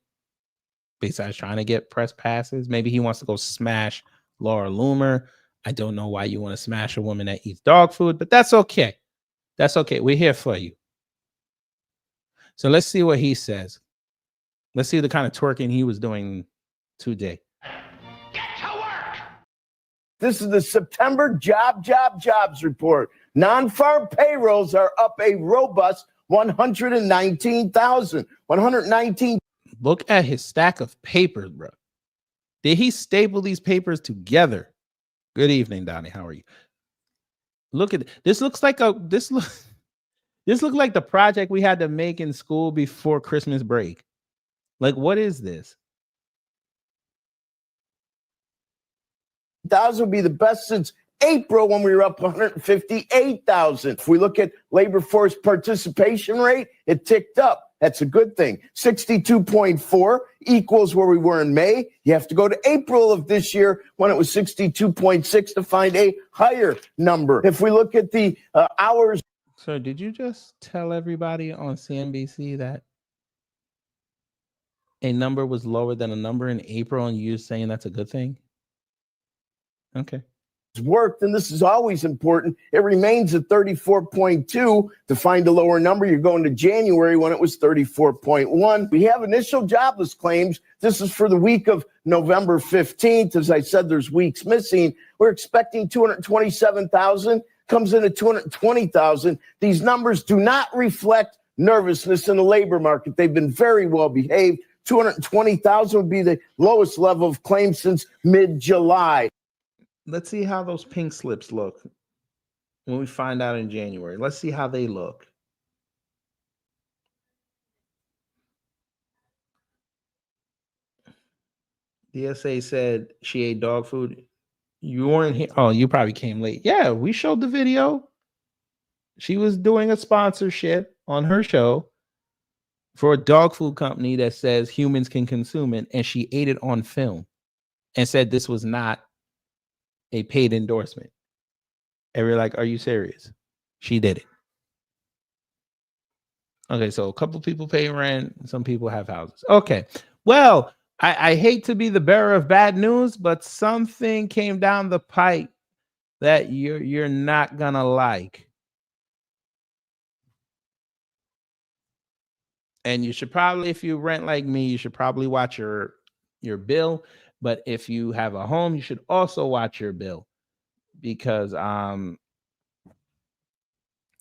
C: Besides trying to get press passes. Maybe he wants to go smash Laura Loomer. I don't know why you want to smash a woman that eats dog food, but that's okay. That's okay. We're here for you. So let's see what he says. Let's see the kind of twerking he was doing today.
I: Get to work!
J: This is the September jobs report. Non-farm payrolls are up a robust 119,000. 119.
C: Look at his stack of papers, bro. Did he staple these papers together? Good evening, Donnie. How are you? Look at this. Looks like this looks like the project we had to make in school before Christmas break. Like, what is this?
J: 1,000 would be the best since April when we were up 158,000. If we look at labor force participation rate, it ticked up. That's a good thing. 62.4 equals where we were in May. You have to go to April of this year when it was 62.6 to find a higher number. If we look at the hours.
C: So did you just tell everybody on CNBC that a number was lower than a number in April and you're saying that's a good thing? Okay.
J: Worked, and this is always important. It remains at 34.2. To find a lower number, you're going to January when it was 34.1. We have initial jobless claims. This is for the week of November 15th. As I said, there's weeks missing. We're expecting 227,000, comes in at 220,000. These numbers do not reflect nervousness in the labor market. They've been very well behaved. 220,000 would be the lowest level of claims since mid-July.
C: Let's see how those pink slips look when we find out in January. Let's see how they look. DSA said she ate dog food. You weren't here. Oh, you probably came late. Yeah, we showed the video. She was doing a sponsorship on her show for a dog food company that says humans can consume it, and she ate it on film and said this was not a paid endorsement. And we're like, are you serious? She did it. Okay, so a couple people pay rent, some people have houses. Okay, well, I hate to be the bearer of bad news, but something came down the pipe that you're not gonna like. And you should probably, if you rent like me, you should probably watch your bill. But if you have a home, you should also watch your bill, because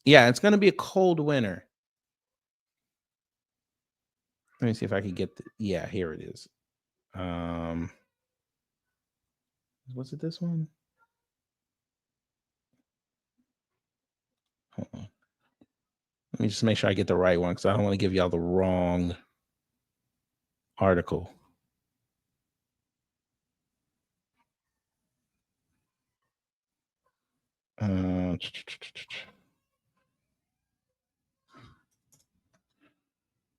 C: yeah, it's gonna be a cold winter. Let me see if I can get yeah, here it is. Was it this one? Hold on. Let me just make sure I get the right one, because I don't want to give y'all the wrong article.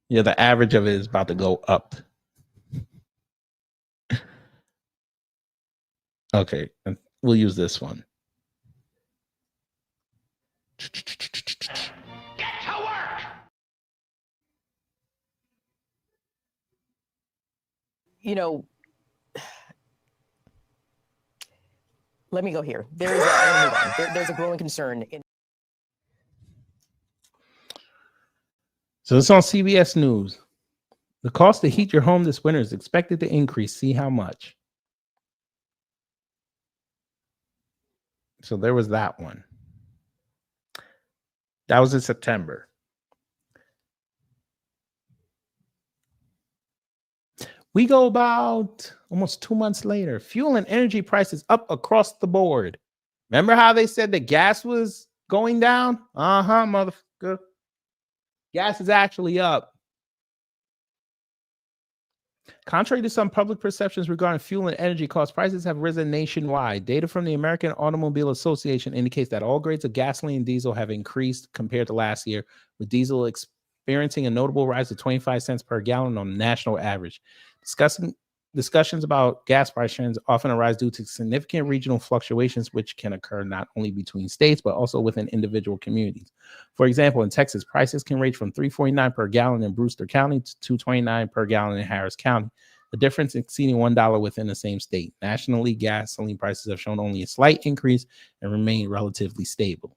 C: Yeah, the average of it is about to go up. Okay, we'll use this one.
I: Get to work!
F: You know, let me go here. There's a growing concern.
C: So it's on CBS News. The cost to heat your home this winter is expected to increase. See how much. So there was that one. That was in September. We go about almost 2 months later. Fuel and energy prices up across the board. Remember how they said that gas was going down? Motherfucker. Gas is actually up. Contrary to some public perceptions regarding fuel and energy costs, prices have risen nationwide. Data from the American Automobile Association indicates that all grades of gasoline and diesel have increased compared to last year, with diesel experiencing a notable rise of 25 cents per gallon on the national average. Discussions about gas price trends often arise due to significant regional fluctuations, which can occur not only between states, but also within individual communities. For example, in Texas, prices can range from $3.49 per gallon in Brewster County to $2.29 per gallon in Harris County, the difference exceeding $1 within the same state. Nationally, gasoline prices have shown only a slight increase and remain relatively stable.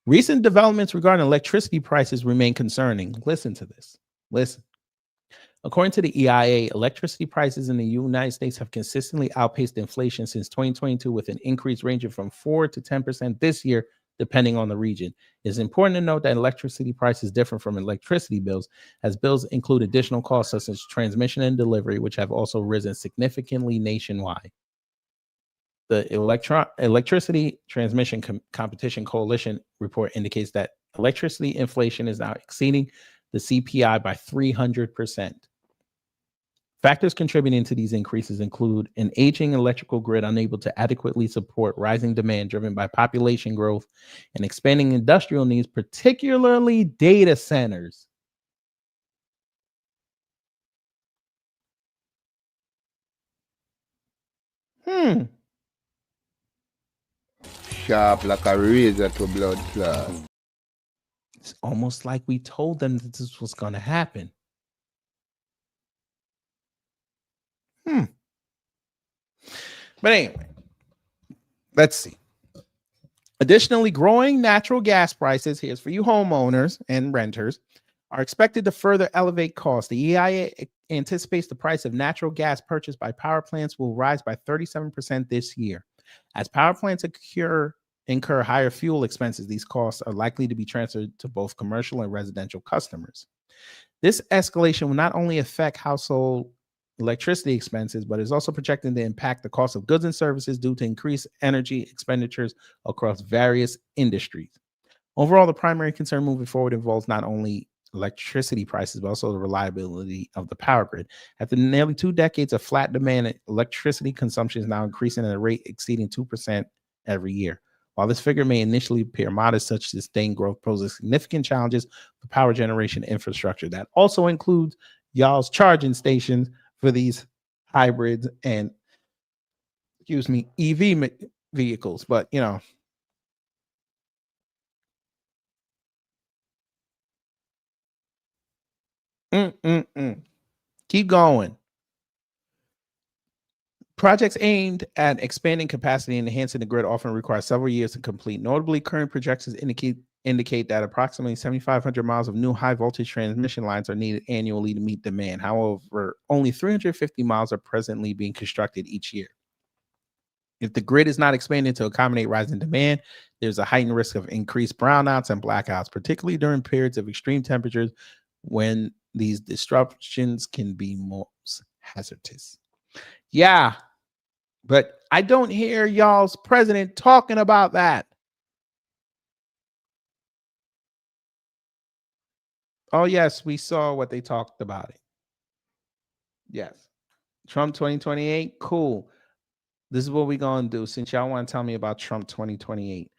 C: Recent developments regarding electricity prices remain concerning. Listen to this. Listen. According to the EIA, electricity prices in the United States have consistently outpaced inflation since 2022, with an increase ranging from 4 to 10% this year, depending on the region. It's important to note that electricity prices differ from electricity bills, as bills include additional costs such as transmission and delivery, which have also risen significantly nationwide. The Electricity Transmission Competition Coalition report indicates that electricity inflation is now exceeding the CPI by 300%. Factors contributing to these increases include an aging electrical grid unable to adequately support rising demand driven by population growth and expanding industrial needs, particularly data centers.
L: Sharp like a razor to blood clot.
C: It's almost like we told them that this was going to happen. But anyway, let's see. Additionally, growing natural gas prices, here's for you homeowners and renters, are expected to further elevate costs. The EIA anticipates the price of natural gas purchased by power plants will rise by 37% this year. As power plants incur higher fuel expenses, these costs are likely to be transferred to both commercial and residential customers. This escalation will not only affect household electricity expenses, but is also projected to impact the cost of goods and services due to increased energy expenditures across various industries. Overall, the primary concern moving forward involves not only electricity prices, but also the reliability of the power grid. After nearly 2 decades of flat demand, electricity consumption is now increasing at a rate exceeding 2% every year. While this figure may initially appear modest, such sustained growth poses significant challenges for power generation infrastructure. That also includes y'all's charging stations for these hybrids and, EV vehicles. But, keep going. Projects aimed at expanding capacity and enhancing the grid often require several years to complete. Notably, current projections indicate that approximately 7,500 miles of new high voltage transmission lines are needed annually to meet demand. However, only 350 miles are presently being constructed each year. If the grid is not expanded to accommodate rising demand, there's a heightened risk of increased brownouts and blackouts, particularly during periods of extreme temperatures when these disruptions can be most hazardous. Yeah, but I don't hear y'all's president talking about that. Oh, yes, we saw what they talked about it. Yes. Trump 2028, cool. This is what we're going to do since y'all want to tell me about Trump 2028.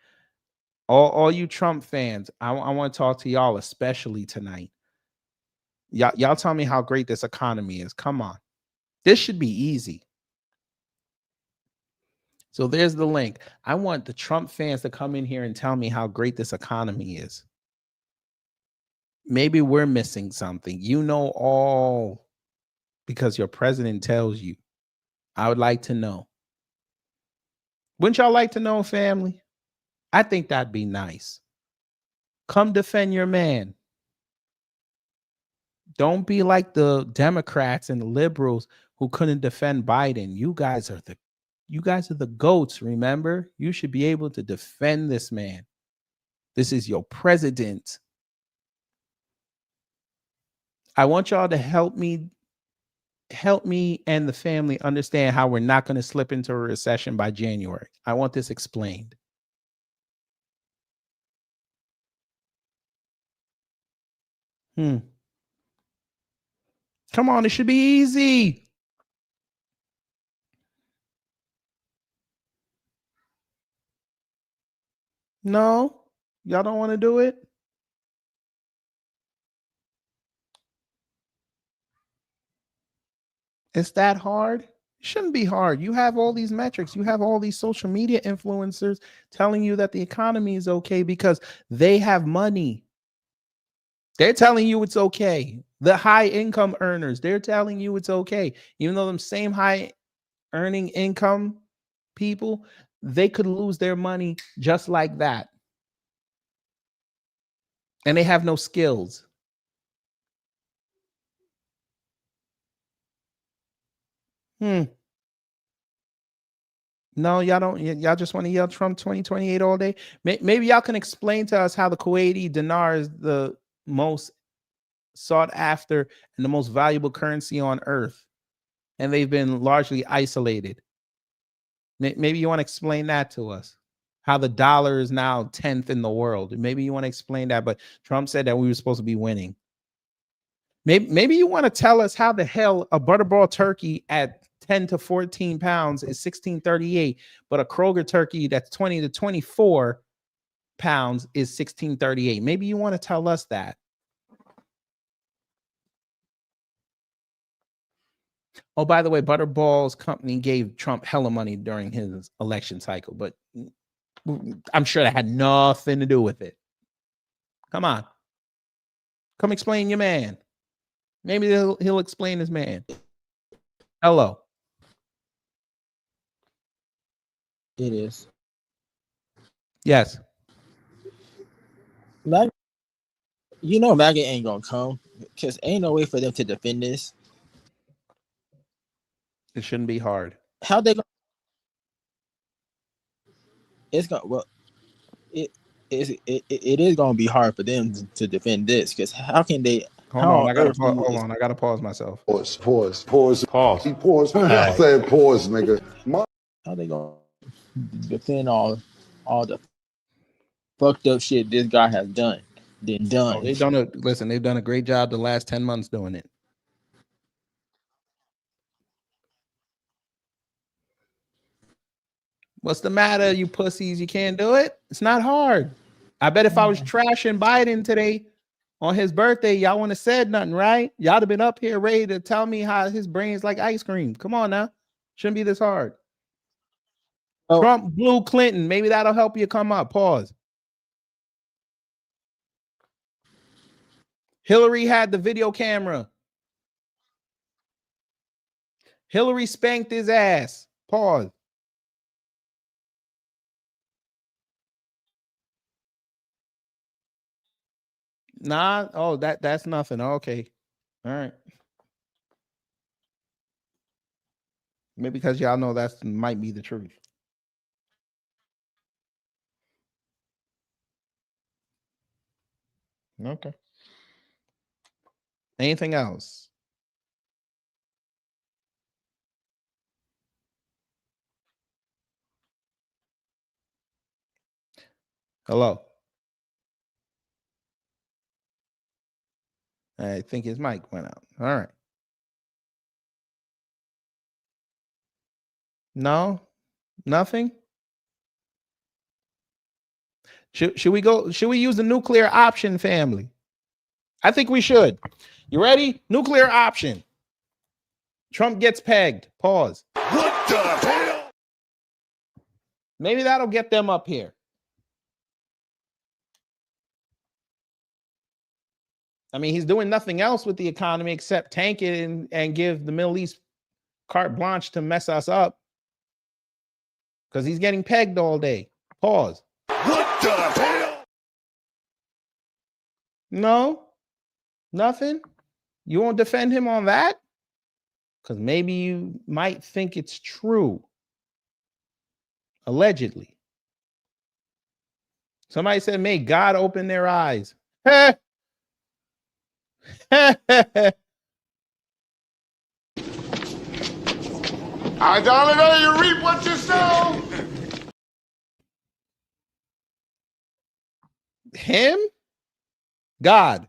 C: All you Trump fans, I want to talk to y'all, especially tonight. Y'all tell me how great this economy is. Come on. This should be easy. So there's the link. I want the Trump fans to come in here and tell me how great this economy is. Maybe we're missing something. All because your president tells you. I would like to know. Wouldn't y'all like to know, family? I think that'd be nice. Come defend your man. Don't be like the Democrats and the liberals who couldn't defend Biden. You guys are the GOATs, remember? You should be able to defend this man. This is your president. I want y'all to help me and the family understand how we're not going to slip into a recession by January. I want this explained. Come on, it should be easy. No, y'all don't want to do it? It's that hard? It shouldn't be hard. You have all these metrics. You have all these social media influencers telling you that the economy is okay because they have money. They're telling you it's okay. The high income earners, they're telling you it's okay. Even though them same high earning income people, they could lose their money just like that. And they have no skills. No, y'all don't. Y'all just want to yell Trump 2028 all day. Maybe y'all can explain to us how the Kuwaiti dinar is the most sought after and the most valuable currency on earth, and they've been largely isolated. Maybe you want to explain that to us. How the dollar is now 10th in the world. Maybe you want to explain that, but Trump said that we were supposed to be winning. Maybe you want to tell us how the hell a butterball turkey at 10 to 14 pounds is $16.38, but a Kroger turkey that's 20 to 24 pounds is $16.38. Maybe you want to tell us that. Oh, by the way, Butterball's company gave Trump hella money during his election cycle, but I'm sure that had nothing to do with it. Come on. Come explain your man. Maybe he'll explain his man. Hello.
M: It is.
C: Yes.
M: MAGA ain't gonna come because ain't no way for them to defend this.
C: It shouldn't be hard.
M: How they gonna? It's gonna it is gonna be hard for them to defend this because how can they?
C: Hold on, I gotta pause myself.
B: Pause.
D: Pause.
B: I said pause, nigga.
M: How they gonna defend all the fucked up shit this guy has done? than done.
C: Oh, they've done a great job the last 10 months doing it. What's the matter, you pussies? You can't do it? It's not hard. I bet if I was trashing Biden today on his birthday, y'all wouldn't have said nothing, right? Y'all have been up here ready to tell me how his brain's like ice cream. Come on now. Shouldn't be this hard. Oh. Trump blew Clinton. Maybe that'll help you come up. Pause. Hillary had the video camera. Hillary spanked his ass. Pause. Nah. Oh, that's nothing. Okay. All right. Maybe because y'all know that might be the truth. Okay. Anything else? Hello. I think his mic went out. All right. No, nothing. Should we go? Should we use the nuclear option, family? I think we should. You ready? Nuclear option. Trump gets pegged. Pause. What the hell? Maybe that'll get them up here. I mean, he's doing nothing else with the economy except tank it and give the Middle East carte blanche to mess us up because he's getting pegged all day. Pause. What the hell? No, nothing. You won't defend him on that? Because maybe you might think it's true. Allegedly. Somebody said, may God open their eyes.
B: I don't know you reap what you sow.
C: Him? God.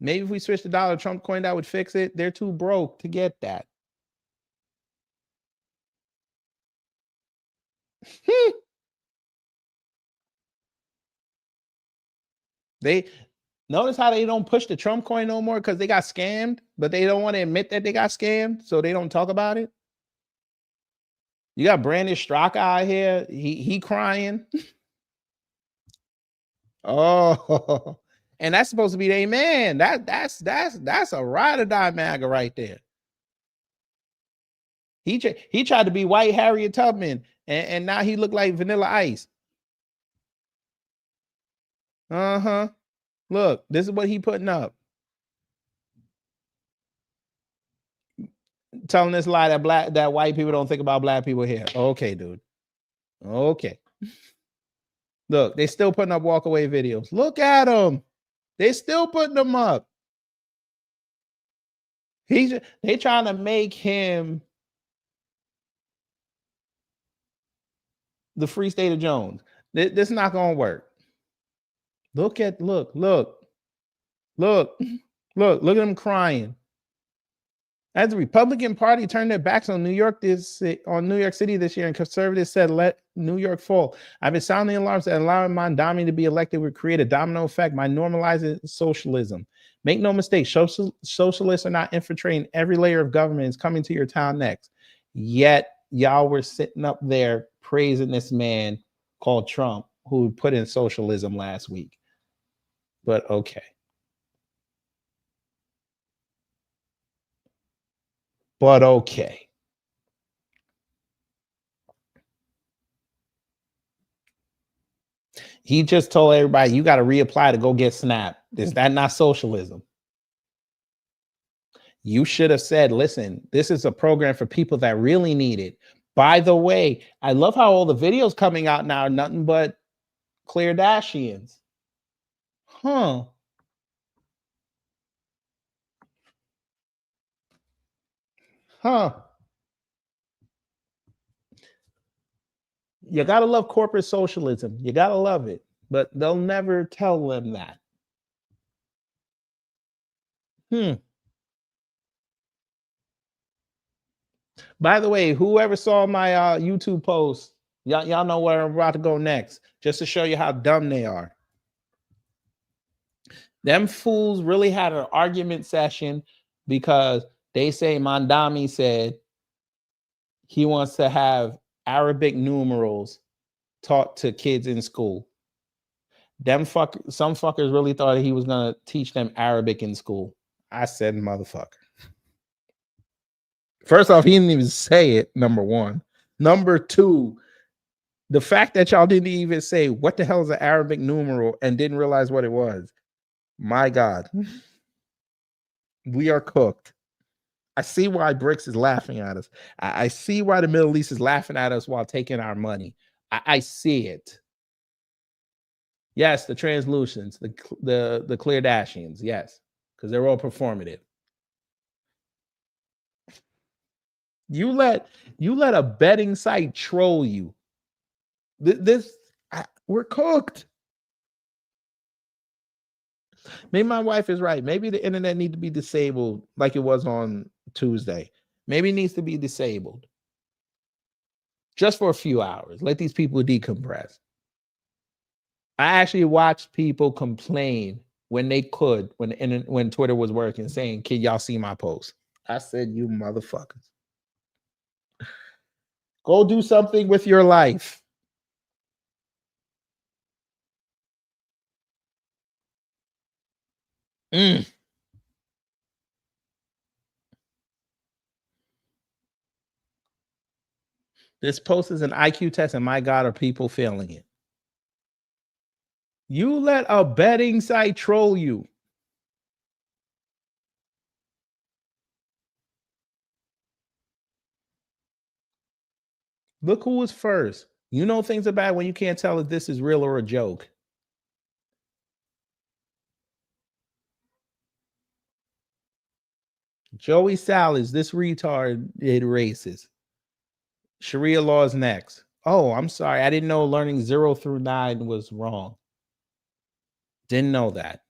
C: Maybe if we switch the dollar Trump coin, that would fix it. They're too broke to get that. They notice how they don't push the Trump coin no more because they got scammed, but they don't want to admit that they got scammed, so they don't talk about it. You got Brandon Straka out here. He crying. Oh, and that's supposed to be their man. That's a ride or die MAGA right there. He tried to be white Harriet Tubman, and now he looked like Vanilla Ice. Look, this is what he putting up. Telling this lie that white people don't think about black people here. Okay, dude. Okay. Look, they still putting up walkaway videos. Look at them. They still putting them up. They trying to make him the free state of Jones. This is not gonna work. Look at look at them crying. As the Republican Party turned their backs on New York City this year, and conservatives said, "Let New York fall." I've been sounding alarms that allowing Mondami to be elected would create a domino effect by normalizing socialism. Make no mistake, socialists are not infiltrating every layer of government. It's coming to your town next. Yet y'all were sitting up there praising this man called Trump who put in socialism last week. But okay. But okay. He just told everybody, you got to reapply to go get SNAP. Is that not socialism? You should have said, listen, this is a program for people that really need it. By the way, I love how all the videos coming out now are nothing but Kardashians. Huh. You got to love corporate socialism. You got to love it. but they'll never tell them that. By the way, whoever saw my YouTube post, y'all know where I'm about to go next, just to show you how dumb they are. Them fools really had an argument session because they say Mandami said he wants to have Arabic numerals taught to kids in school. Some fuckers really thought he was gonna teach them Arabic in school. I said, motherfucker. First off, he didn't even say it, number one. Number two, the fact that y'all didn't even say what the hell is an Arabic numeral and didn't realize what it was. My God. We are cooked. I see why BRICS is laughing at us. I see why the Middle East is laughing at us while taking our money. I see it. Yes, the translucents, the clear Dashians, yes, because they're all performative. You let a betting site troll you. We're cooked. Maybe my wife is right. Maybe the internet needs to be disabled like it was on Tuesday. Maybe it needs to be disabled just for a few hours. Let these people decompress. I actually watched people complain when they could, when Twitter was working, saying, "Can y'all see my post?" I said, "You motherfuckers. Go do something with your life." This post is an IQ test, and my God, are people failing it? You let a betting site troll you. Look who was first. You know things are bad when you can't tell if this is real or a joke. Joey Salas, this retard did racist. Sharia law is next. Oh, I'm sorry. I didn't know learning 0 through 9 was wrong. Didn't know that.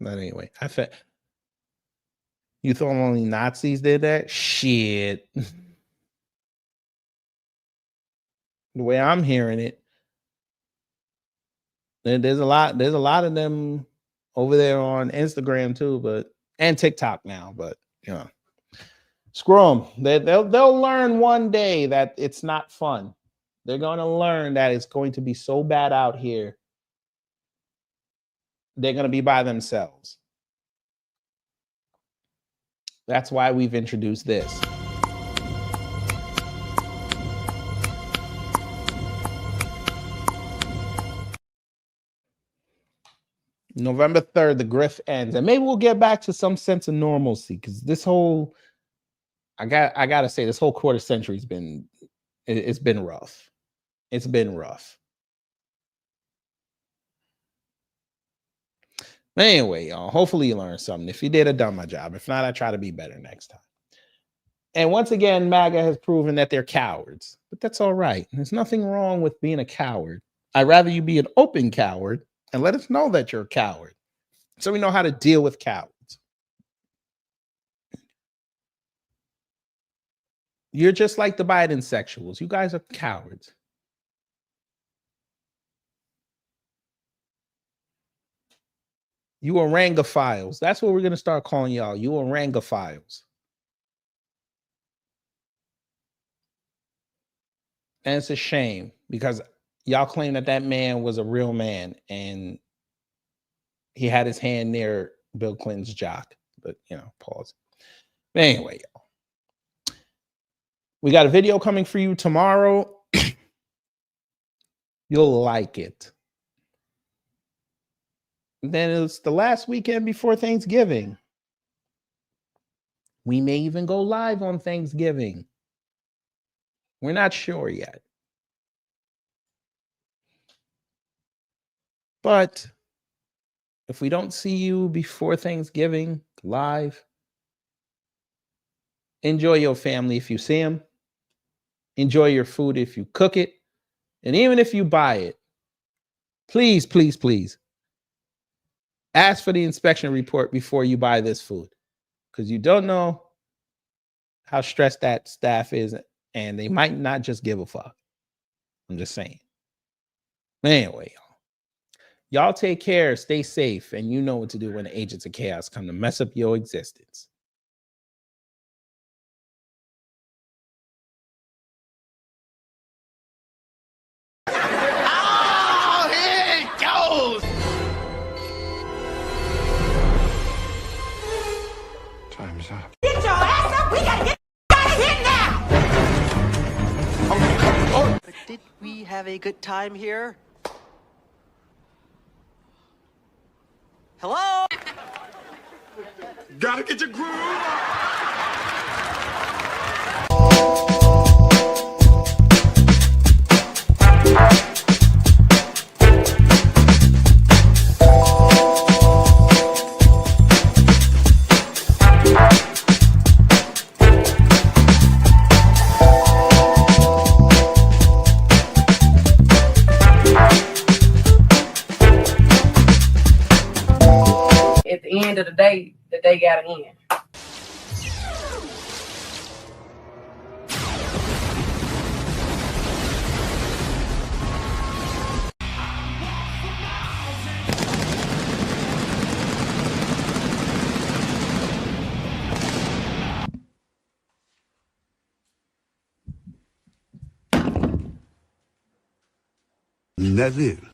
C: But anyway, you thought only Nazis did that? Shit. The way I'm hearing it, there's a lot of them over there on Instagram too, and TikTok now, but you know, screw them. They'll learn one day that it's not fun. They're going to learn that it's going to be so bad out here. They're going to be by themselves. That's why we've introduced this. November 3rd, the grift ends, and maybe we'll get back to some sense of normalcy, because this whole, I gotta say, this whole quarter century's been, it's been rough. It's been rough. But anyway, y'all, hopefully you learned something. If you did, I done my job. If not, I try to be better next time. And once again, MAGA has proven that they're cowards, but that's all right. There's nothing wrong with being a coward. I'd rather you be an open coward and let us know that you're a coward, so we know how to deal with cowards. You're just like the Biden sexuals. You guys are cowards. You orangophiles. That's what we're going to start calling y'all. You orangophiles. And it's a shame, because y'all claim that man was a real man and he had his hand near Bill Clinton's jock. But, you know, pause. But anyway, y'all, we got a video coming for you tomorrow. You'll like it. Then it's the last weekend before Thanksgiving. We may even go live on Thanksgiving. We're not sure yet. But if we don't see you before Thanksgiving live, enjoy your family if you see them. Enjoy your food if you cook it. And even if you buy it, please, please, please ask for the inspection report before you buy this food, because you don't know how stressed that staff is, and they might not just give a fuck. I'm just saying. Anyway, y'all take care, stay safe, and you know what to do when the agents of chaos come to mess up your existence.
B: Oh, here it goes!
I: Time's up.
B: Get your ass up! We gotta get out of here now!
N: But did we have a good time here? Hello?
B: Gotta get your groove on!
O: At the end of the day gotta end.
I: That's it.